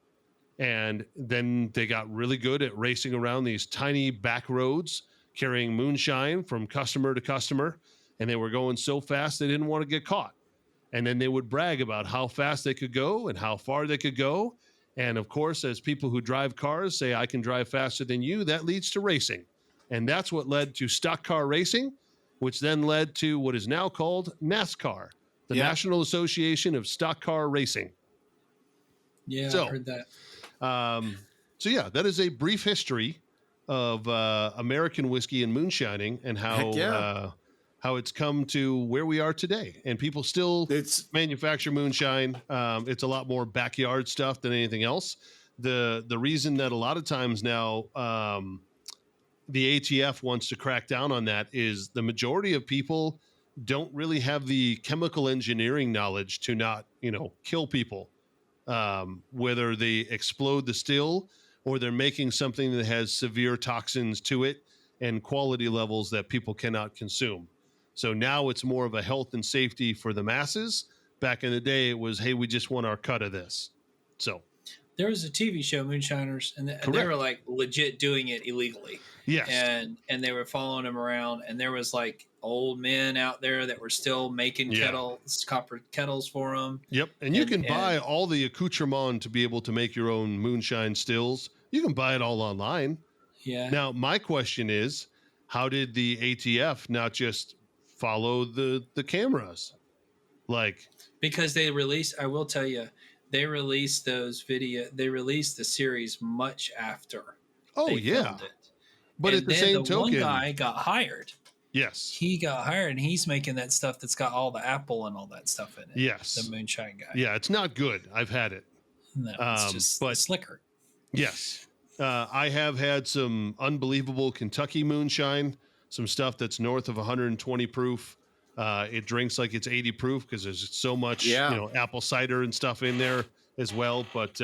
and then they got really good at racing around these tiny back roads, carrying moonshine from customer to customer, and they were going so fast they didn't want to get caught. And then they would brag about how fast they could go and how far they could go. And of course, as people who drive cars say, I can drive faster than you, that leads to racing. And that's what led to stock car racing, which then led to what is now called NASCAR, the National Association of Stock Car Racing. Yeah, I heard that. So yeah, that is a brief history of American whiskey and moonshining and how it's come to where we are today. And people still manufacture moonshine. It's a lot more backyard stuff than anything else. The reason that a lot of times now the ATF wants to crack down on that is the majority of people don't really have the chemical engineering knowledge to not, kill people. Whether they explode the still or they're making something that has severe toxins to it and quality levels that people cannot consume. So now it's more of a health and safety for the masses. Back in the day, it was, hey, we just want our cut of this. So there was a TV show, Moonshiners, and they were like legit doing it illegally. Yes. And they were following him around, and there was like old men out there that were still making copper kettles for them. Yep. And you can buy all the accoutrement to be able to make your own moonshine stills. You can buy it all online. Yeah. Now, my question is, how did the ATF not just follow the cameras? Like, because they released, I will tell you, they released they released the series much after. Oh, yeah. It. But and at the same token, one guy got hired. Yes. He got hired and he's making that stuff that's got all the apple and all that stuff in it. Yes. The moonshine guy. Yeah, it's not good. I've had it. No, it's just slicker. Yes. I have had some unbelievable Kentucky moonshine, some stuff that's north of 120 proof. It drinks like it's 80 proof because there's so much, apple cider and stuff in there as well. But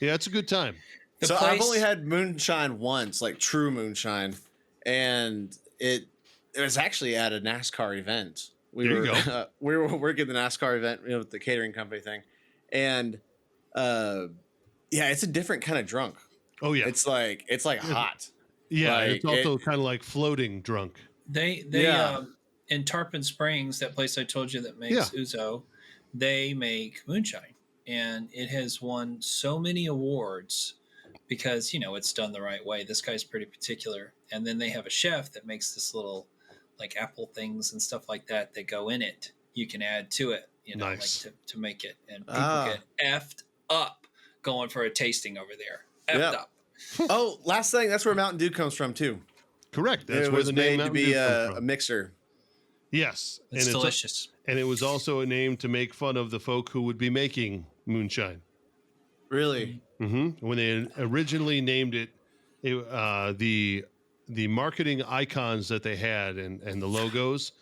it's a good time. I've only had moonshine once, like true moonshine, and it was actually at a NASCAR event. We were working the NASCAR event, with the catering company thing, and it's a different kind of drunk. Oh yeah, it's like hot. Yeah, it's also kind of like floating drunk. They in Tarpon Springs, that place I told you that makes ouzo, they make moonshine, and it has won so many awards because it's done the right way. This guy's pretty particular, and then they have a chef that makes this little like apple things and stuff like that go in it. You can add to it, nice. like to make it, and people get effed up going for a tasting over there. Effed up. Oh, last thing, that's where Mountain Dew comes from too. Correct. That's it where was the name made to be a mixer. Yes, it's delicious. And it was also a name to make fun of the folk who would be making moonshine. Really? Mm-hmm. When they originally named it, the marketing icons that they had and the logos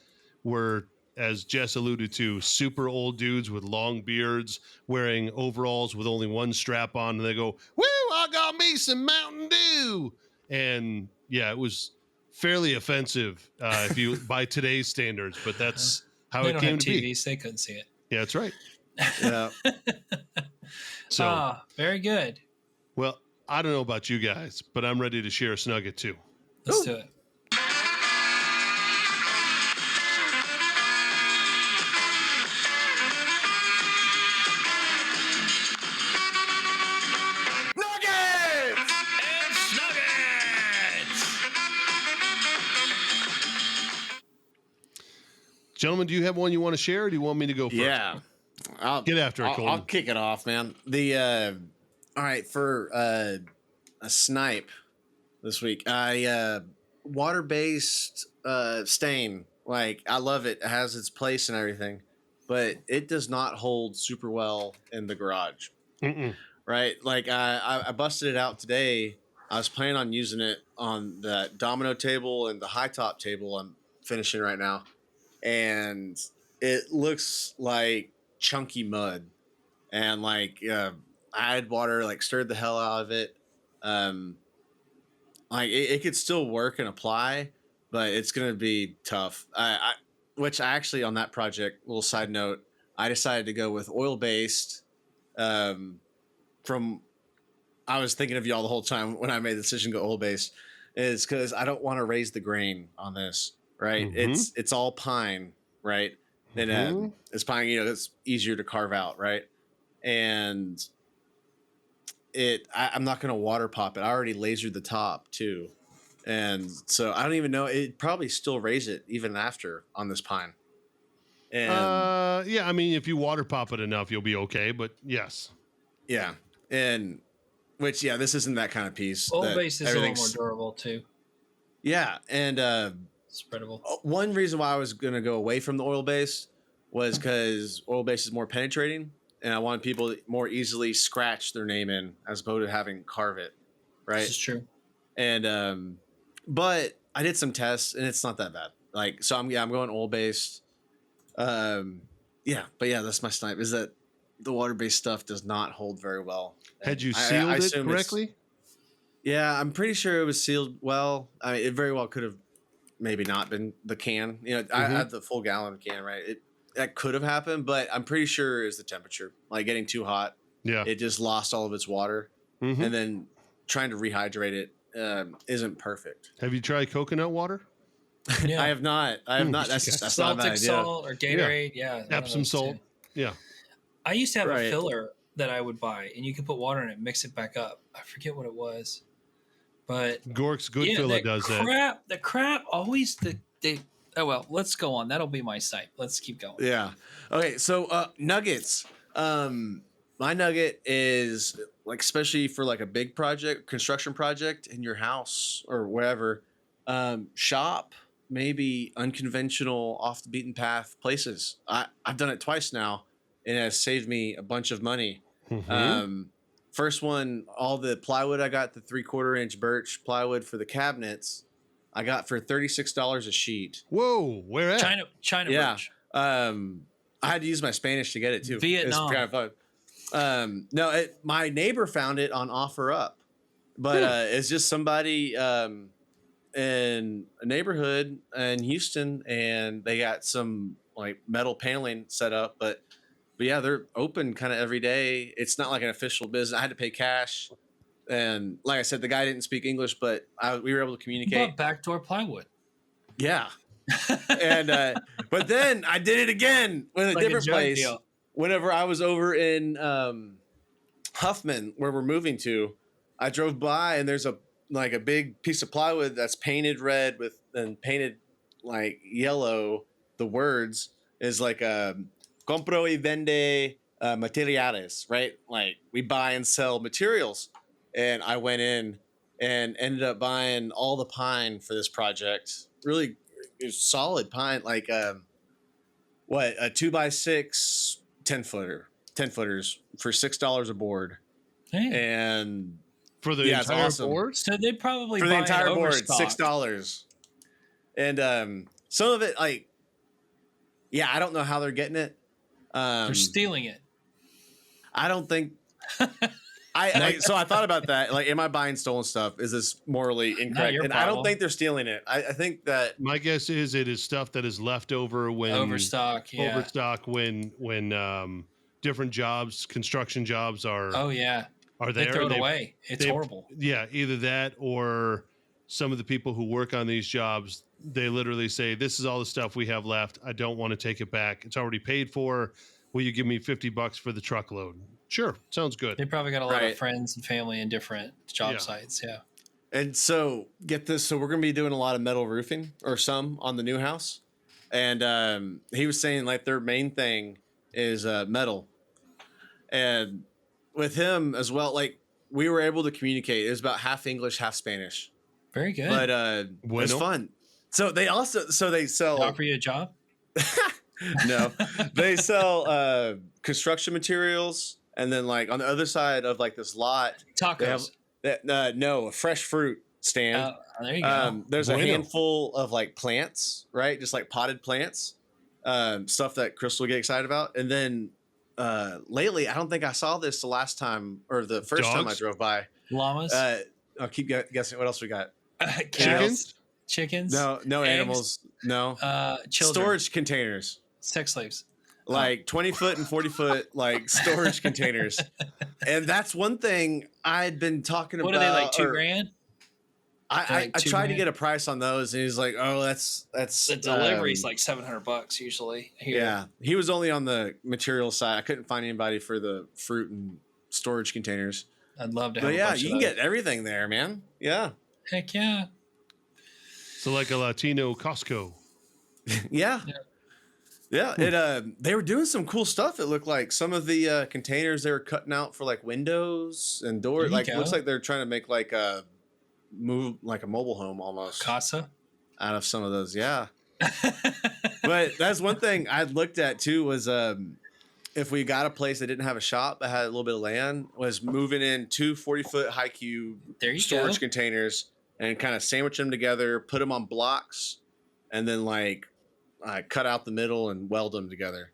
were, as Jess alluded to, super old dudes with long beards wearing overalls with only one strap on, and they go, "Woo! I got me some Mountain Dew," and it was fairly offensive if you by today's standards, but that's how it came to be. They couldn't see it. Yeah, that's right. Yeah. So very good. Well, I don't know about you guys, but I'm ready to share a snugget too. Let's do it. Gentlemen, do you have one you want to share, or do you want me to go first? Yeah. Get after it, Colton. I'll kick it off, man. All right, for a snipe this week, water-based stain. Like, I love it. It has its place and everything, but it does not hold super well in the garage. Mm-mm. Right? Like, I busted it out today. I was planning on using it on the domino table and the high top table I'm finishing right now. And it looks like chunky mud, and like I had water, like stirred the hell out of it. Like it could still work and apply, but it's gonna be tough. Which I actually, on that project, little side note, I decided to go with oil based. I was thinking of y'all the whole time when I made the decision to go oil based, is because I don't want to raise the grain on this. Right, Mm-hmm. It's all pine, right? And it's pine, it's easier to carve out, right? And I'm not going to water pop it. I already lasered the top too, and so I don't even know. It probably still raise it even after on this pine. And I mean, if you water pop it enough, you'll be okay. But yes, yeah, and which this isn't that kind of piece. Oil base is a little more durable too. Yeah, and spreadable. One reason why I was going to go away from the oil base was because oil base is more penetrating, and I wanted people to more easily scratch their name in as opposed to having carve it. Right. This is true. And but I did some tests, and it's not that bad. Like, so I'm going oil based. But that's my snipe. Is that the water based stuff does not hold very well. Had you sealed it correctly? Yeah, I'm pretty sure it was sealed well. I mean, it very well could have maybe not been the can. I had the full gallon can, right? That could have happened, but I'm pretty sure it was the temperature, like getting too hot. Yeah, it just lost all of its water, and then trying to rehydrate it isn't perfect. Have you tried coconut water? Yeah. I have not. That's not a bad Celtic idea. salt or Gatorade. Yeah. Epsom salt. Yeah. I used to have Right. a filler that I would buy, and you could put water in it, mix it back up. I forget what it was, but Gork's Good Filler does that. The crap always they. Oh well, let's go on. That'll be my site. Let's keep going. Yeah. Okay. So nuggets. My nugget is like, especially for like a big project, construction project in your house or wherever. Shop maybe unconventional, off the beaten path places. I've done it twice now, and it has saved me a bunch of money. Mm-hmm. First one, all the plywood I got, the 3/4 inch birch plywood for the cabinets, I got for $36 a sheet. Whoa, where at? China Yeah. birch. I had to use my Spanish to get it too. Vietnam. It's kind of fun. No, my neighbor found it on OfferUp, but it's just somebody in a neighborhood in Houston, and they got some like metal paneling set up, but yeah, they're open kind of every day. It's not like an official business. I had to pay cash, and like I said, the guy didn't speak English, but we were able to communicate. You bought backdoor plywood. Yeah. And but then I did it again with a different place. Deal. Whenever I was over in Huffman, where we're moving to, I drove by, and there's a big piece of plywood that's painted red and painted like yellow. The words is like compro y vende materiales, right? Like we buy and sell materials. And I went in and ended up buying all the pine for this project. Really, it was solid pine, like a 2x6 10-footers for $6 a board. Hey. And for the entire board? So they'd probably for the buy entire an board, overstock. $6. And some of it, like, yeah, I don't know how they're getting it. They're stealing it. I don't think. So I thought about that. Like, am I buying stolen stuff? Is this morally incorrect? And I don't think they're stealing it. I think that my guess is it is stuff that is left over when overstock. Yeah. Overstock when different jobs, construction jobs are. Oh yeah. Are there? They throw it away. It's horrible. Yeah, either that or some of the people who work on these jobs, they literally say, "This is all the stuff we have left. I don't want to take it back. It's already paid for. Will you give me $50 for the truckload?" Sure, sounds good. They probably got a lot of friends and family in different job sites. Yeah. And so get this. So we're going to be doing a lot of metal roofing, or some on the new house. And he was saying like their main thing is metal. And with him as well, like we were able to communicate. It was about half English, half Spanish. Very good. But it was fun. So they sell. Offer you a job? No, they sell construction materials. And then, like, on the other side of, like, this lot, tacos. No, a fresh fruit stand. There you go. There's a handful of, like, plants, right? Just, like, potted plants, stuff that Crystal will get excited about. And then lately, I don't think I saw this the last time or the first time I drove by. Llamas? I'll keep guessing. What else we got? Chickens? No eggs? Animals. No. Children. Storage containers. Sex slaves. Like 20-foot and 40-foot like storage containers. And that's one thing I'd been talking about. What are they, like $2,000? I tried to get a price on those, and he's like, "Oh, that's the delivery's like $700 usually." Here. Yeah, he was only on the material side. I couldn't find anybody for the fruit and storage containers. I'd love to. But yeah, you can get everything there, man. Yeah. Heck yeah. So like a Latino Costco. Yeah. They were doing some cool stuff. It looked like some of the containers they were cutting out for like windows and doors. Like, it looks like they're trying to make like a mobile home almost. Casa out of some of those, yeah. But that's one thing I looked at too was if we got a place that didn't have a shop that had a little bit of land, was moving in 2 40-foot high cube storage containers and kind of sandwich them together, put them on blocks, and then like cut out the middle and weld them together.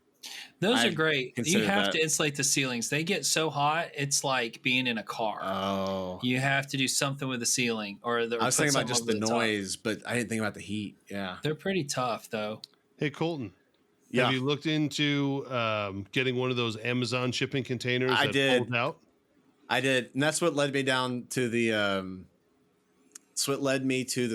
Those are great. You have to insulate the ceilings. They get so hot, it's like being in a car. Oh. You have to do something with the ceiling. I was thinking about just the noise, but I didn't think about the heat. Yeah. They're pretty tough, though. Hey, Colton. Yeah. Have you looked into getting one of those Amazon shipping containers that fold out? I did. And that's what led me down to the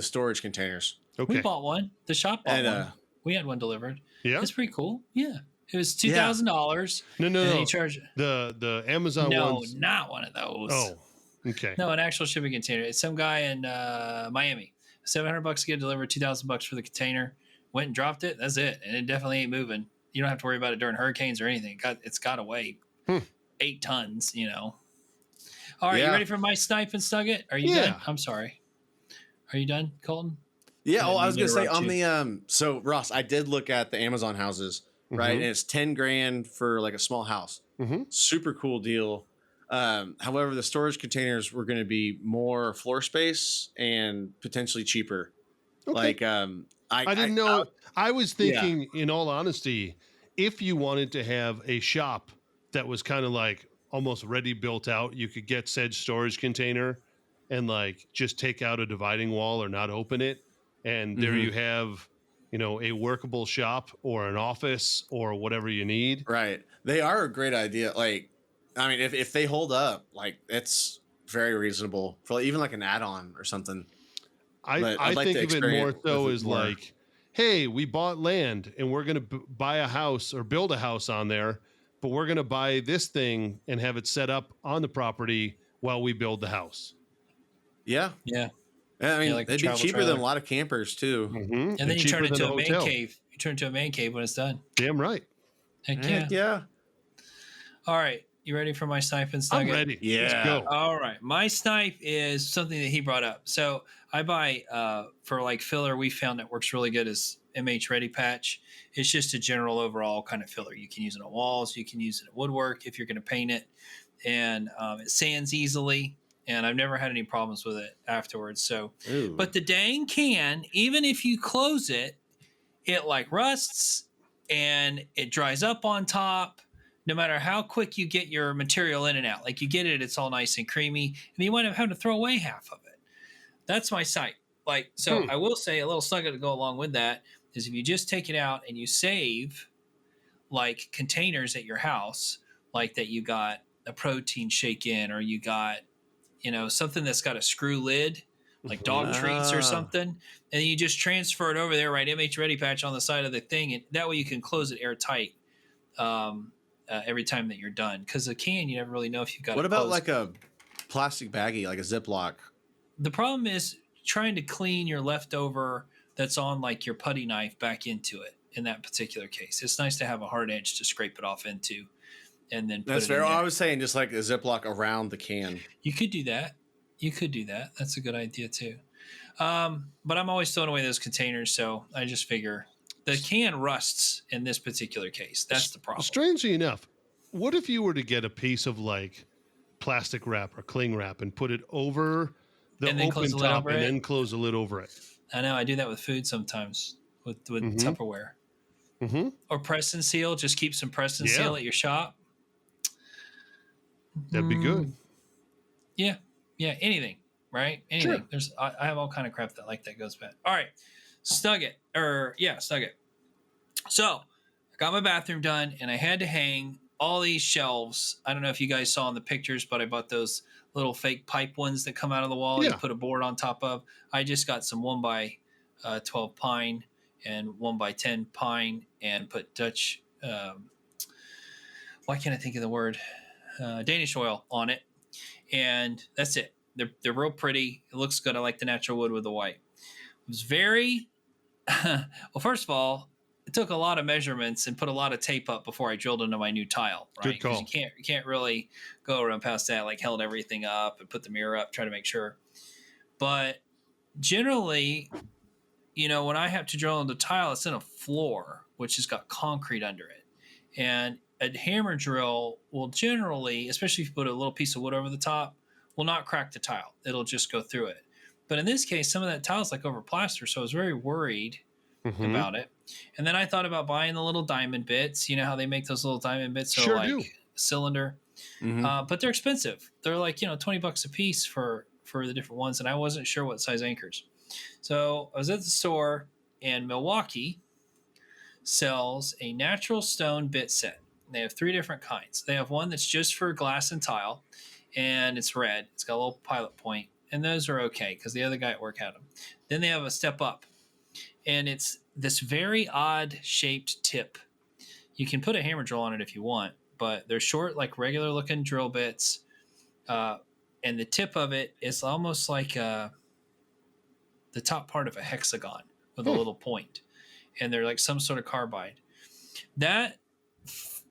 storage containers. Okay. We bought one. The shop bought one. We had one delivered. Yeah. It's pretty cool. Yeah. It was $2,000. No. He charged the Amazon ones. No, not one of those. Oh, okay. No, an actual shipping container. It's some guy in Miami. $700 to get delivered. $2,000 for the container. Went and dropped it. That's it. And it definitely ain't moving. You don't have to worry about it during hurricanes or anything. It's got to weigh 8 tons. All right, you ready for my snipe and nugget? Are you done? I'm sorry. Are you done, Colton? Yeah. I was gonna say on the So Ross, I did look at the Amazon houses, right? And it's $10,000 for like a small house. Super cool deal. However, the storage containers were going to be more floor space and potentially cheaper. Okay. Like I didn't know. I was thinking, in all honesty, if you wanted to have a shop that was kind of like almost ready built out, you could get said storage container and like just take out a dividing wall or not open it. And there you have, a workable shop or an office or whatever you need. Right. They are a great idea. Like, I mean, if they hold up, like it's very reasonable for even like an add-on or something. I think of it more so as like, hey, we bought land and we're going to buy a house or build a house on there, but we're going to buy this thing and have it set up on the property while we build the house. Yeah. Yeah. I mean, like it'd be cheaper than a lot of campers too. And then you turn it into a man cave. You turn it into a man cave when it's done. Damn right. Heck yeah. Yeah. All right. You ready for my snipe and nugget? I'm ready. Yeah. Let's go. All right. My snipe is something that he brought up. So I buy for like filler. We found that works really good is MH Ready Patch. It's just a general overall kind of filler. You can use it on walls. You can use it in woodwork if you're going to paint it. And it sands easily. And I've never had any problems with it afterwards. So, but the dang can, even if you close it, it like rusts and it dries up on top. No matter how quick you get your material in and out, like you get it, it's all nice and creamy, and you wind up having to throw away half of it. That's my site. Like, so I will say a little nugget to go along with that is if you just take it out and you save like containers at your house, like that you got a protein shake in, or you got, something that's got a screw lid, like dog treats or something, and you just transfer it over there, right? MH Ready Patch on the side of the thing, and that way you can close it airtight. Every time that you're done, because a can you never really know if you've got. What about like a plastic baggie, like a Ziploc? The problem is trying to clean your leftover that's on like your putty knife back into it. In that particular case, it's nice to have a hard edge to scrape it off into, and then put that's it fair. in there. I was saying just like a Ziploc around the can. You could do that. That's a good idea too. But I'm always throwing away those containers, so I just figure. The can rusts in this particular case. That's the problem. Strangely enough, what if you were to get a piece of like plastic wrap or cling wrap and put it over the open top and then close the lid over it? I know. I do that with food sometimes with Tupperware. Or press and seal. Just keep some press and seal at your shop. That'd be good. Yeah. Yeah. Anything. Right? Anything. Sure. I have all kind of crap that goes bad. All right. Snugget. So I got my bathroom done and I had to hang all these shelves. I don't know if you guys saw in the pictures, but I bought those little fake pipe ones that come out of the wall. You put a board on top of. I just got some 1x12 pine and 1x10 pine and put Dutch, why can't I think of the word? Danish oil on it. And that's it. They're real pretty. It looks good. I like the natural wood with the white. It was very well, first of all, it took a lot of measurements and put a lot of tape up before I drilled into my new tile. Right? Good call. You can't really go around past that. Like held everything up and put the mirror up, try to make sure. But generally, when I have to drill into tile, it's in a floor which has got concrete under it, and a hammer drill will generally, especially if you put a little piece of wood over the top, will not crack the tile. It'll just go through it. But in this case, some of that tile is like over plaster, so I was very worried about it. And then I thought about buying the little diamond bits. You know how they make those little diamond bits? Sure like do. Cylinder. But they're expensive. They're like, $20 a piece for the different ones, and I wasn't sure what size anchors. So I was at the store, and Milwaukee sells a natural stone bit set. They have 3 different kinds. They have one that's just for glass and tile, and it's red. It's got a little pilot point. And those are okay because the other guy at work had them. Then they have a step up. and it's this very odd shaped tip. You can put a hammer drill on it if you want, but they're short, like regular looking drill bits. And the tip of it is almost like the top part of a hexagon with a little point. And they're like some sort of carbide. That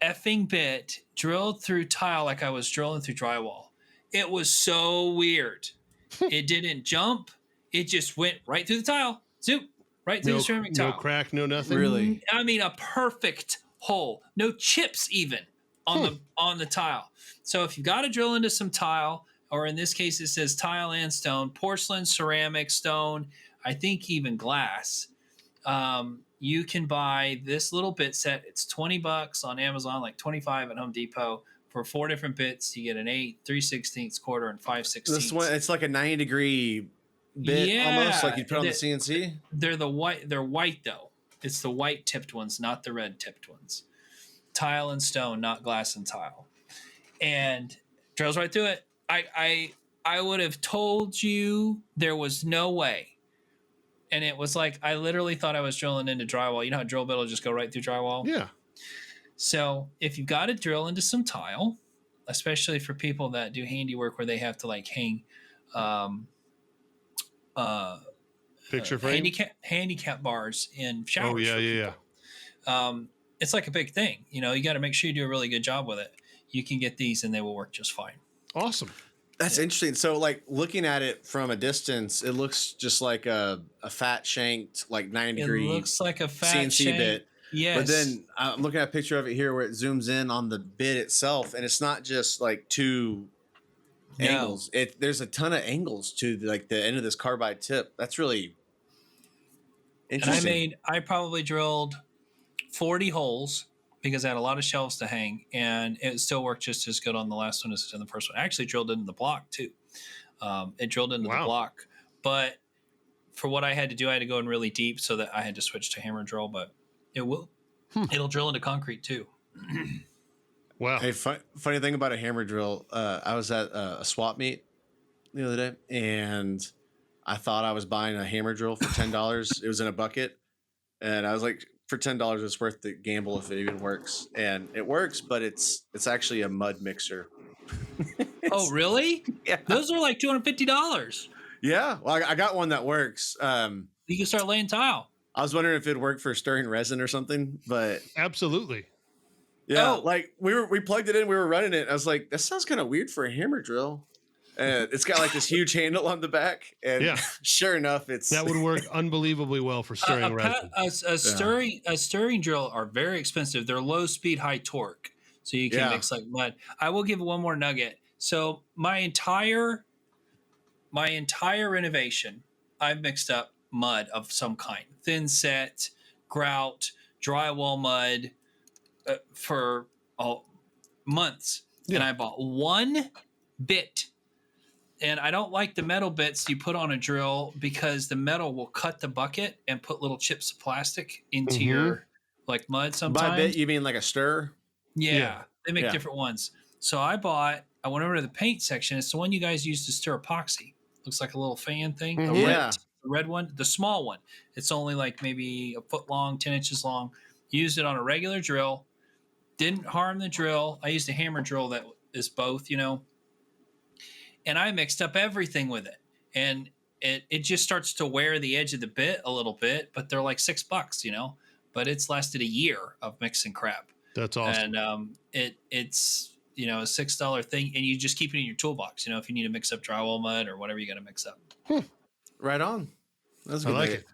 effing bit drilled through tile like I was drilling through drywall. It was so weird. It didn't jump. It just went right through the tile. Zoop, right through the ceramic tile. No crack, no nothing. Really? I mean, a perfect hole. No chips even on the tile. So if you got to drill into some tile, or in this case, it says tile and stone, porcelain, ceramic, stone, I think even glass. You can buy this little bit set. It's $20 on Amazon, like $25 at Home Depot. For 4 different bits, you get an 8, 3/16, quarter, and 5/16. This one, it's like a 90-degree bit, almost like you put on the CNC. They're white though. It's the white tipped ones, not the red tipped ones. Tile and stone, not glass and tile. And drills right through it. I would have told you there was no way. And it was like, I literally thought I was drilling into drywall. You know how a drill bit will just go right through drywall? Yeah. So if you got to drill into some tile, especially for people that do handiwork where they have to like hang picture frame, handicap bars in showers. Oh yeah. It's like a big thing. You know, you got to make sure you do a really good job with it. You can get these and they will work just fine. Awesome. That's interesting. So, like, looking at it from a distance, it looks just like a fat shanked, like 90-degree. It looks like a fat CNC bit. Yes. But then I'm looking at a picture of it here where it zooms in on the bit itself, and it's not just like two angles. There's a ton of angles to like the end of this carbide tip. That's really interesting. And I probably drilled 40 holes because I had a lot of shelves to hang, and it still worked just as good on the last one as it did in the first one. I actually drilled into the block too. It drilled into the block, but for what I had to do, I had to go in really deep so that I had to switch to hammer drill, but it'll drill into concrete too. Wow. Hey, funny thing about a hammer drill, I was at a swap meet the other day, and I thought I was buying a hammer drill for $10. It was in a bucket, and I was like, for $10, it's worth the gamble if it even works. And it works, but it's actually a mud mixer. Oh, really? Yeah. Those are like $250. Yeah. Well, I got one that works. You can start laying tile. I was wondering if it'd work for stirring resin or something, but Absolutely. yeah, like we plugged it in, we were running it. I was like, that sounds kind of weird for a hammer drill. And it's got like this huge handle on the back, and sure enough, that would work unbelievably well for stirring resin. A stirring drill are very expensive. They're low speed, high torque, so you can mix like mud. I will give one more nugget. So my entire renovation, I've mixed up mud of some kind, thin set, grout, drywall mud, for months, and I bought one bit. And I don't like the metal bits you put on a drill because the metal will cut the bucket and put little chips of plastic into your like mud sometimes. By bit, you mean like a stir? Yeah. They make different ones. So I went over to the paint section. It's the one you guys use to stir epoxy. Looks like a little fan thing. The red one, the small one. It's only like maybe a foot long, 10 inches long. Used it on a regular drill. Didn't harm the drill. I used a hammer drill that is both, you know. And I mixed up everything with it. And it just starts to wear the edge of the bit a little bit, but they're like $6, you know. But it's lasted a year of mixing crap. That's awesome. And it's you know, a $6 thing, and you just keep it in your toolbox, you know, if you need to mix up drywall mud or whatever you got to mix up. Right on. That's good. I like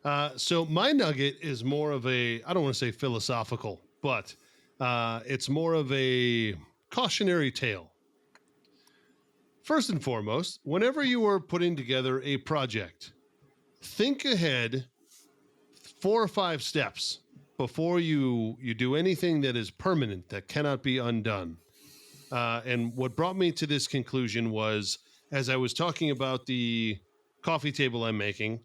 it. So my nugget is more of I don't want to say philosophical, but it's more of a cautionary tale. First and foremost, whenever you are putting together a project, think ahead 4 or 5 steps before you do anything that is permanent, that cannot be undone. And what brought me to this conclusion was, as I was talking about the coffee table I'm making,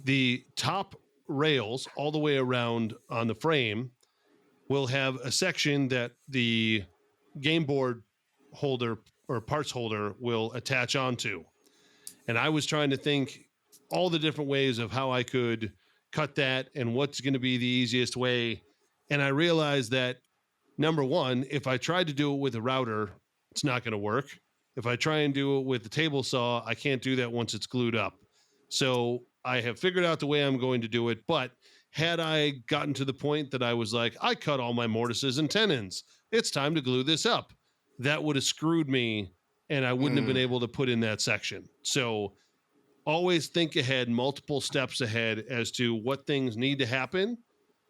the top rails all the way around on the frame will have a section that the game board holder or parts holder will attach onto. And I was trying to think all the different ways of how I could cut that and what's going to be the easiest way. And I realized that, number one, if I tried to do it with a router, it's not going to work. If I try and do it with the table saw, I can't do that once it's glued up. So I have figured out the way I'm going to do it. But had I gotten to the point that I was like, I cut all my mortises and tenons, it's time to glue this up, that would have screwed me and I wouldn't have been able to put in that section. So always think ahead, multiple steps ahead as to what things need to happen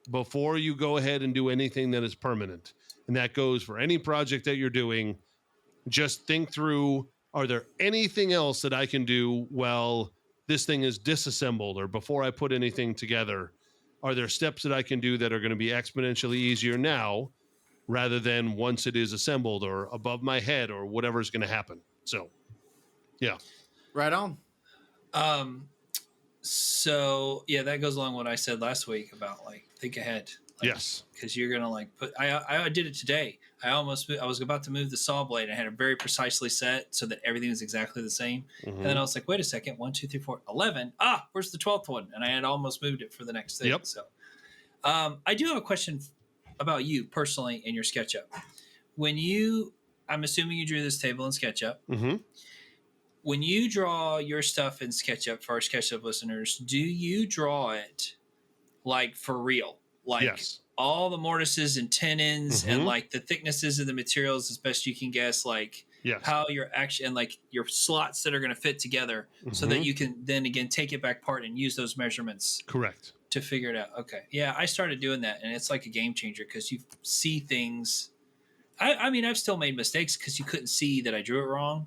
before you go ahead and do anything that is permanent. And that goes for any project that you're doing. Just think through, are there anything else that I can do while this thing is disassembled or before I put anything together? Are there steps that I can do that are going to be exponentially easier now rather than once it is assembled or above my head or whatever's going to happen? So, yeah. Right on. So yeah, that goes along what I said last week about like think ahead. Like, yes. Because you're gonna like put. I did it today. I was about to move the saw blade. I had it very precisely set so that everything was exactly the same. And then I was like, wait a second, 1, 2, 3, 4, 11. Where's the 12th one? And I had almost moved it for the next thing. Yep. So, I do have a question about you personally in your SketchUp. I'm assuming you drew this table in SketchUp. Mm-hmm. When you draw your stuff in SketchUp, for our SketchUp listeners, do you draw it like for real? Like yes. all the mortises and tenons and like the thicknesses of the materials as best you can guess, like how you're actually, and like your slots that are going to fit together so that you can then again take it back apart and use those measurements. Correct. To figure it out. Okay. Yeah, I started doing that and it's like a game changer because you see things. I mean, I've still made mistakes because you couldn't see that I drew it wrong.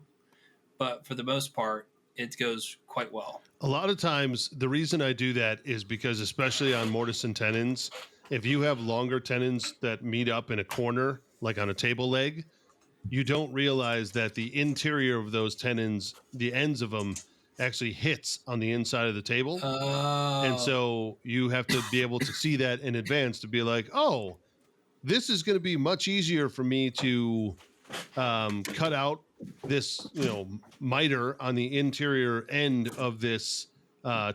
But for the most part, it goes quite well. A lot of times, the reason I do that is because, especially on mortise and tenons, if you have longer tenons that meet up in a corner, like on a table leg, you don't realize that the interior of those tenons, the ends of them, actually hits on the inside of the table. And so you have to be able to see that in advance to be like, oh, this is going to be much easier for me to cut out this, miter on the interior end of this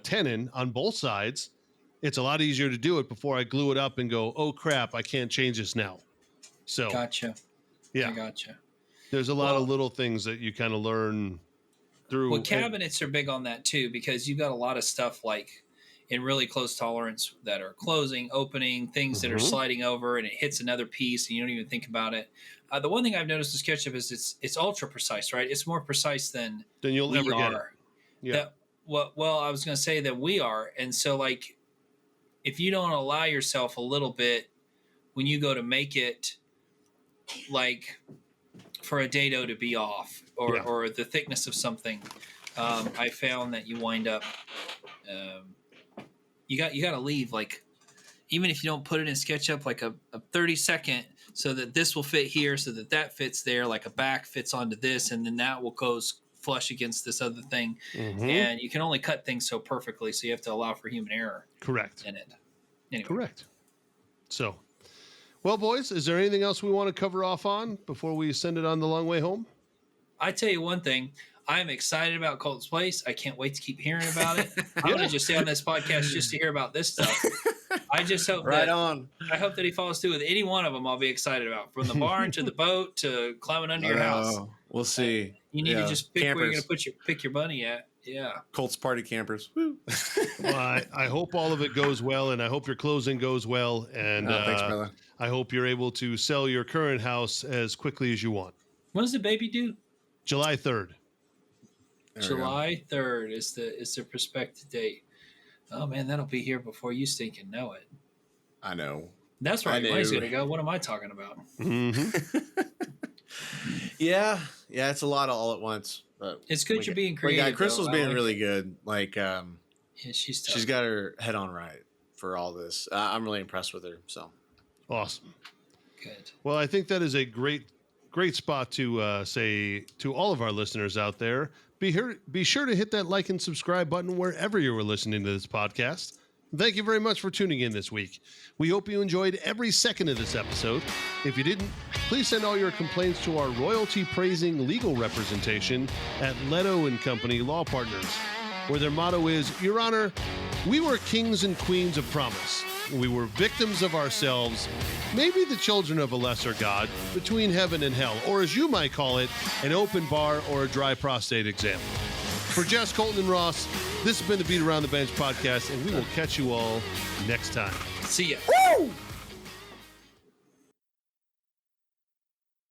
tenon on both sides. It's a lot easier to do it before I glue it up and go, oh crap, I can't change this now. So gotcha. Yeah, I gotcha. There's a lot of little things that you kind of learn through. Well, cabinets are big on that too, because you've got a lot of stuff like in really close tolerance that are closing, opening, things that are sliding over, and it hits another piece and you don't even think about it. The one thing I've noticed with SketchUp is it's ultra precise, right? It's more precise than you'll ever get it. Yeah. Well, I was going to say that we are. And so like, if you don't allow yourself a little bit when you go to make it, like for a dado to be off or the thickness of something, I found that you wind up, you got to leave, like, even if you don't put it in SketchUp, like a 30-second so that this will fit here, so that fits there, like a back fits onto this, and then that will go flush against this other thing. And you can only cut things so perfectly, so you have to allow for human error. Correct. In it. Anyway. Correct. So, well, boys, is there anything else we want to cover off on before we send it on the long way home? I tell you one thing. I'm excited about Colton's Place. I can't wait to keep hearing about it. I'm going to just stay on this podcast just to hear about this stuff. I just hope I hope that he follows through with any one of them. I'll be excited about, from the barn to the boat to climbing under your house. We'll see. You need to just pick where you're going to pick your bunny at. Yeah. Colt's Party Campers. Woo. Well, I hope all of it goes well, and I hope your closing goes well. And thanks, brother. I hope you're able to sell your current house as quickly as you want. When does the baby due? July 3rd. July 3rd is the prospective date. Oh man, that'll be here before you stinking know it. I know. That's right. Money's gonna go. What am I talking about? Yeah, it's a lot all at once. But it's good you're being creative. Crystal's being really good. Like, yeah, she's tough. She's got her head on right for all this. I'm really impressed with her. So awesome. Good. Well, I think that is a great spot to say to all of our listeners out there. Be sure to hit that like and subscribe button wherever you were listening to this podcast. Thank you very much for tuning in this week. We hope you enjoyed every second of this episode. If you didn't, please send all your complaints to our royalty-praising legal representation at Leto & Company Law Partners. where their motto is, Your Honor, we were kings and queens of promise. We were victims of ourselves, maybe the children of a lesser God, between heaven and hell, or as you might call it, an open bar or a dry prostate exam. For Jess, Colton, and Ross, this has been the Beat Around the Bench podcast, and we will catch you all next time. See ya. Woo!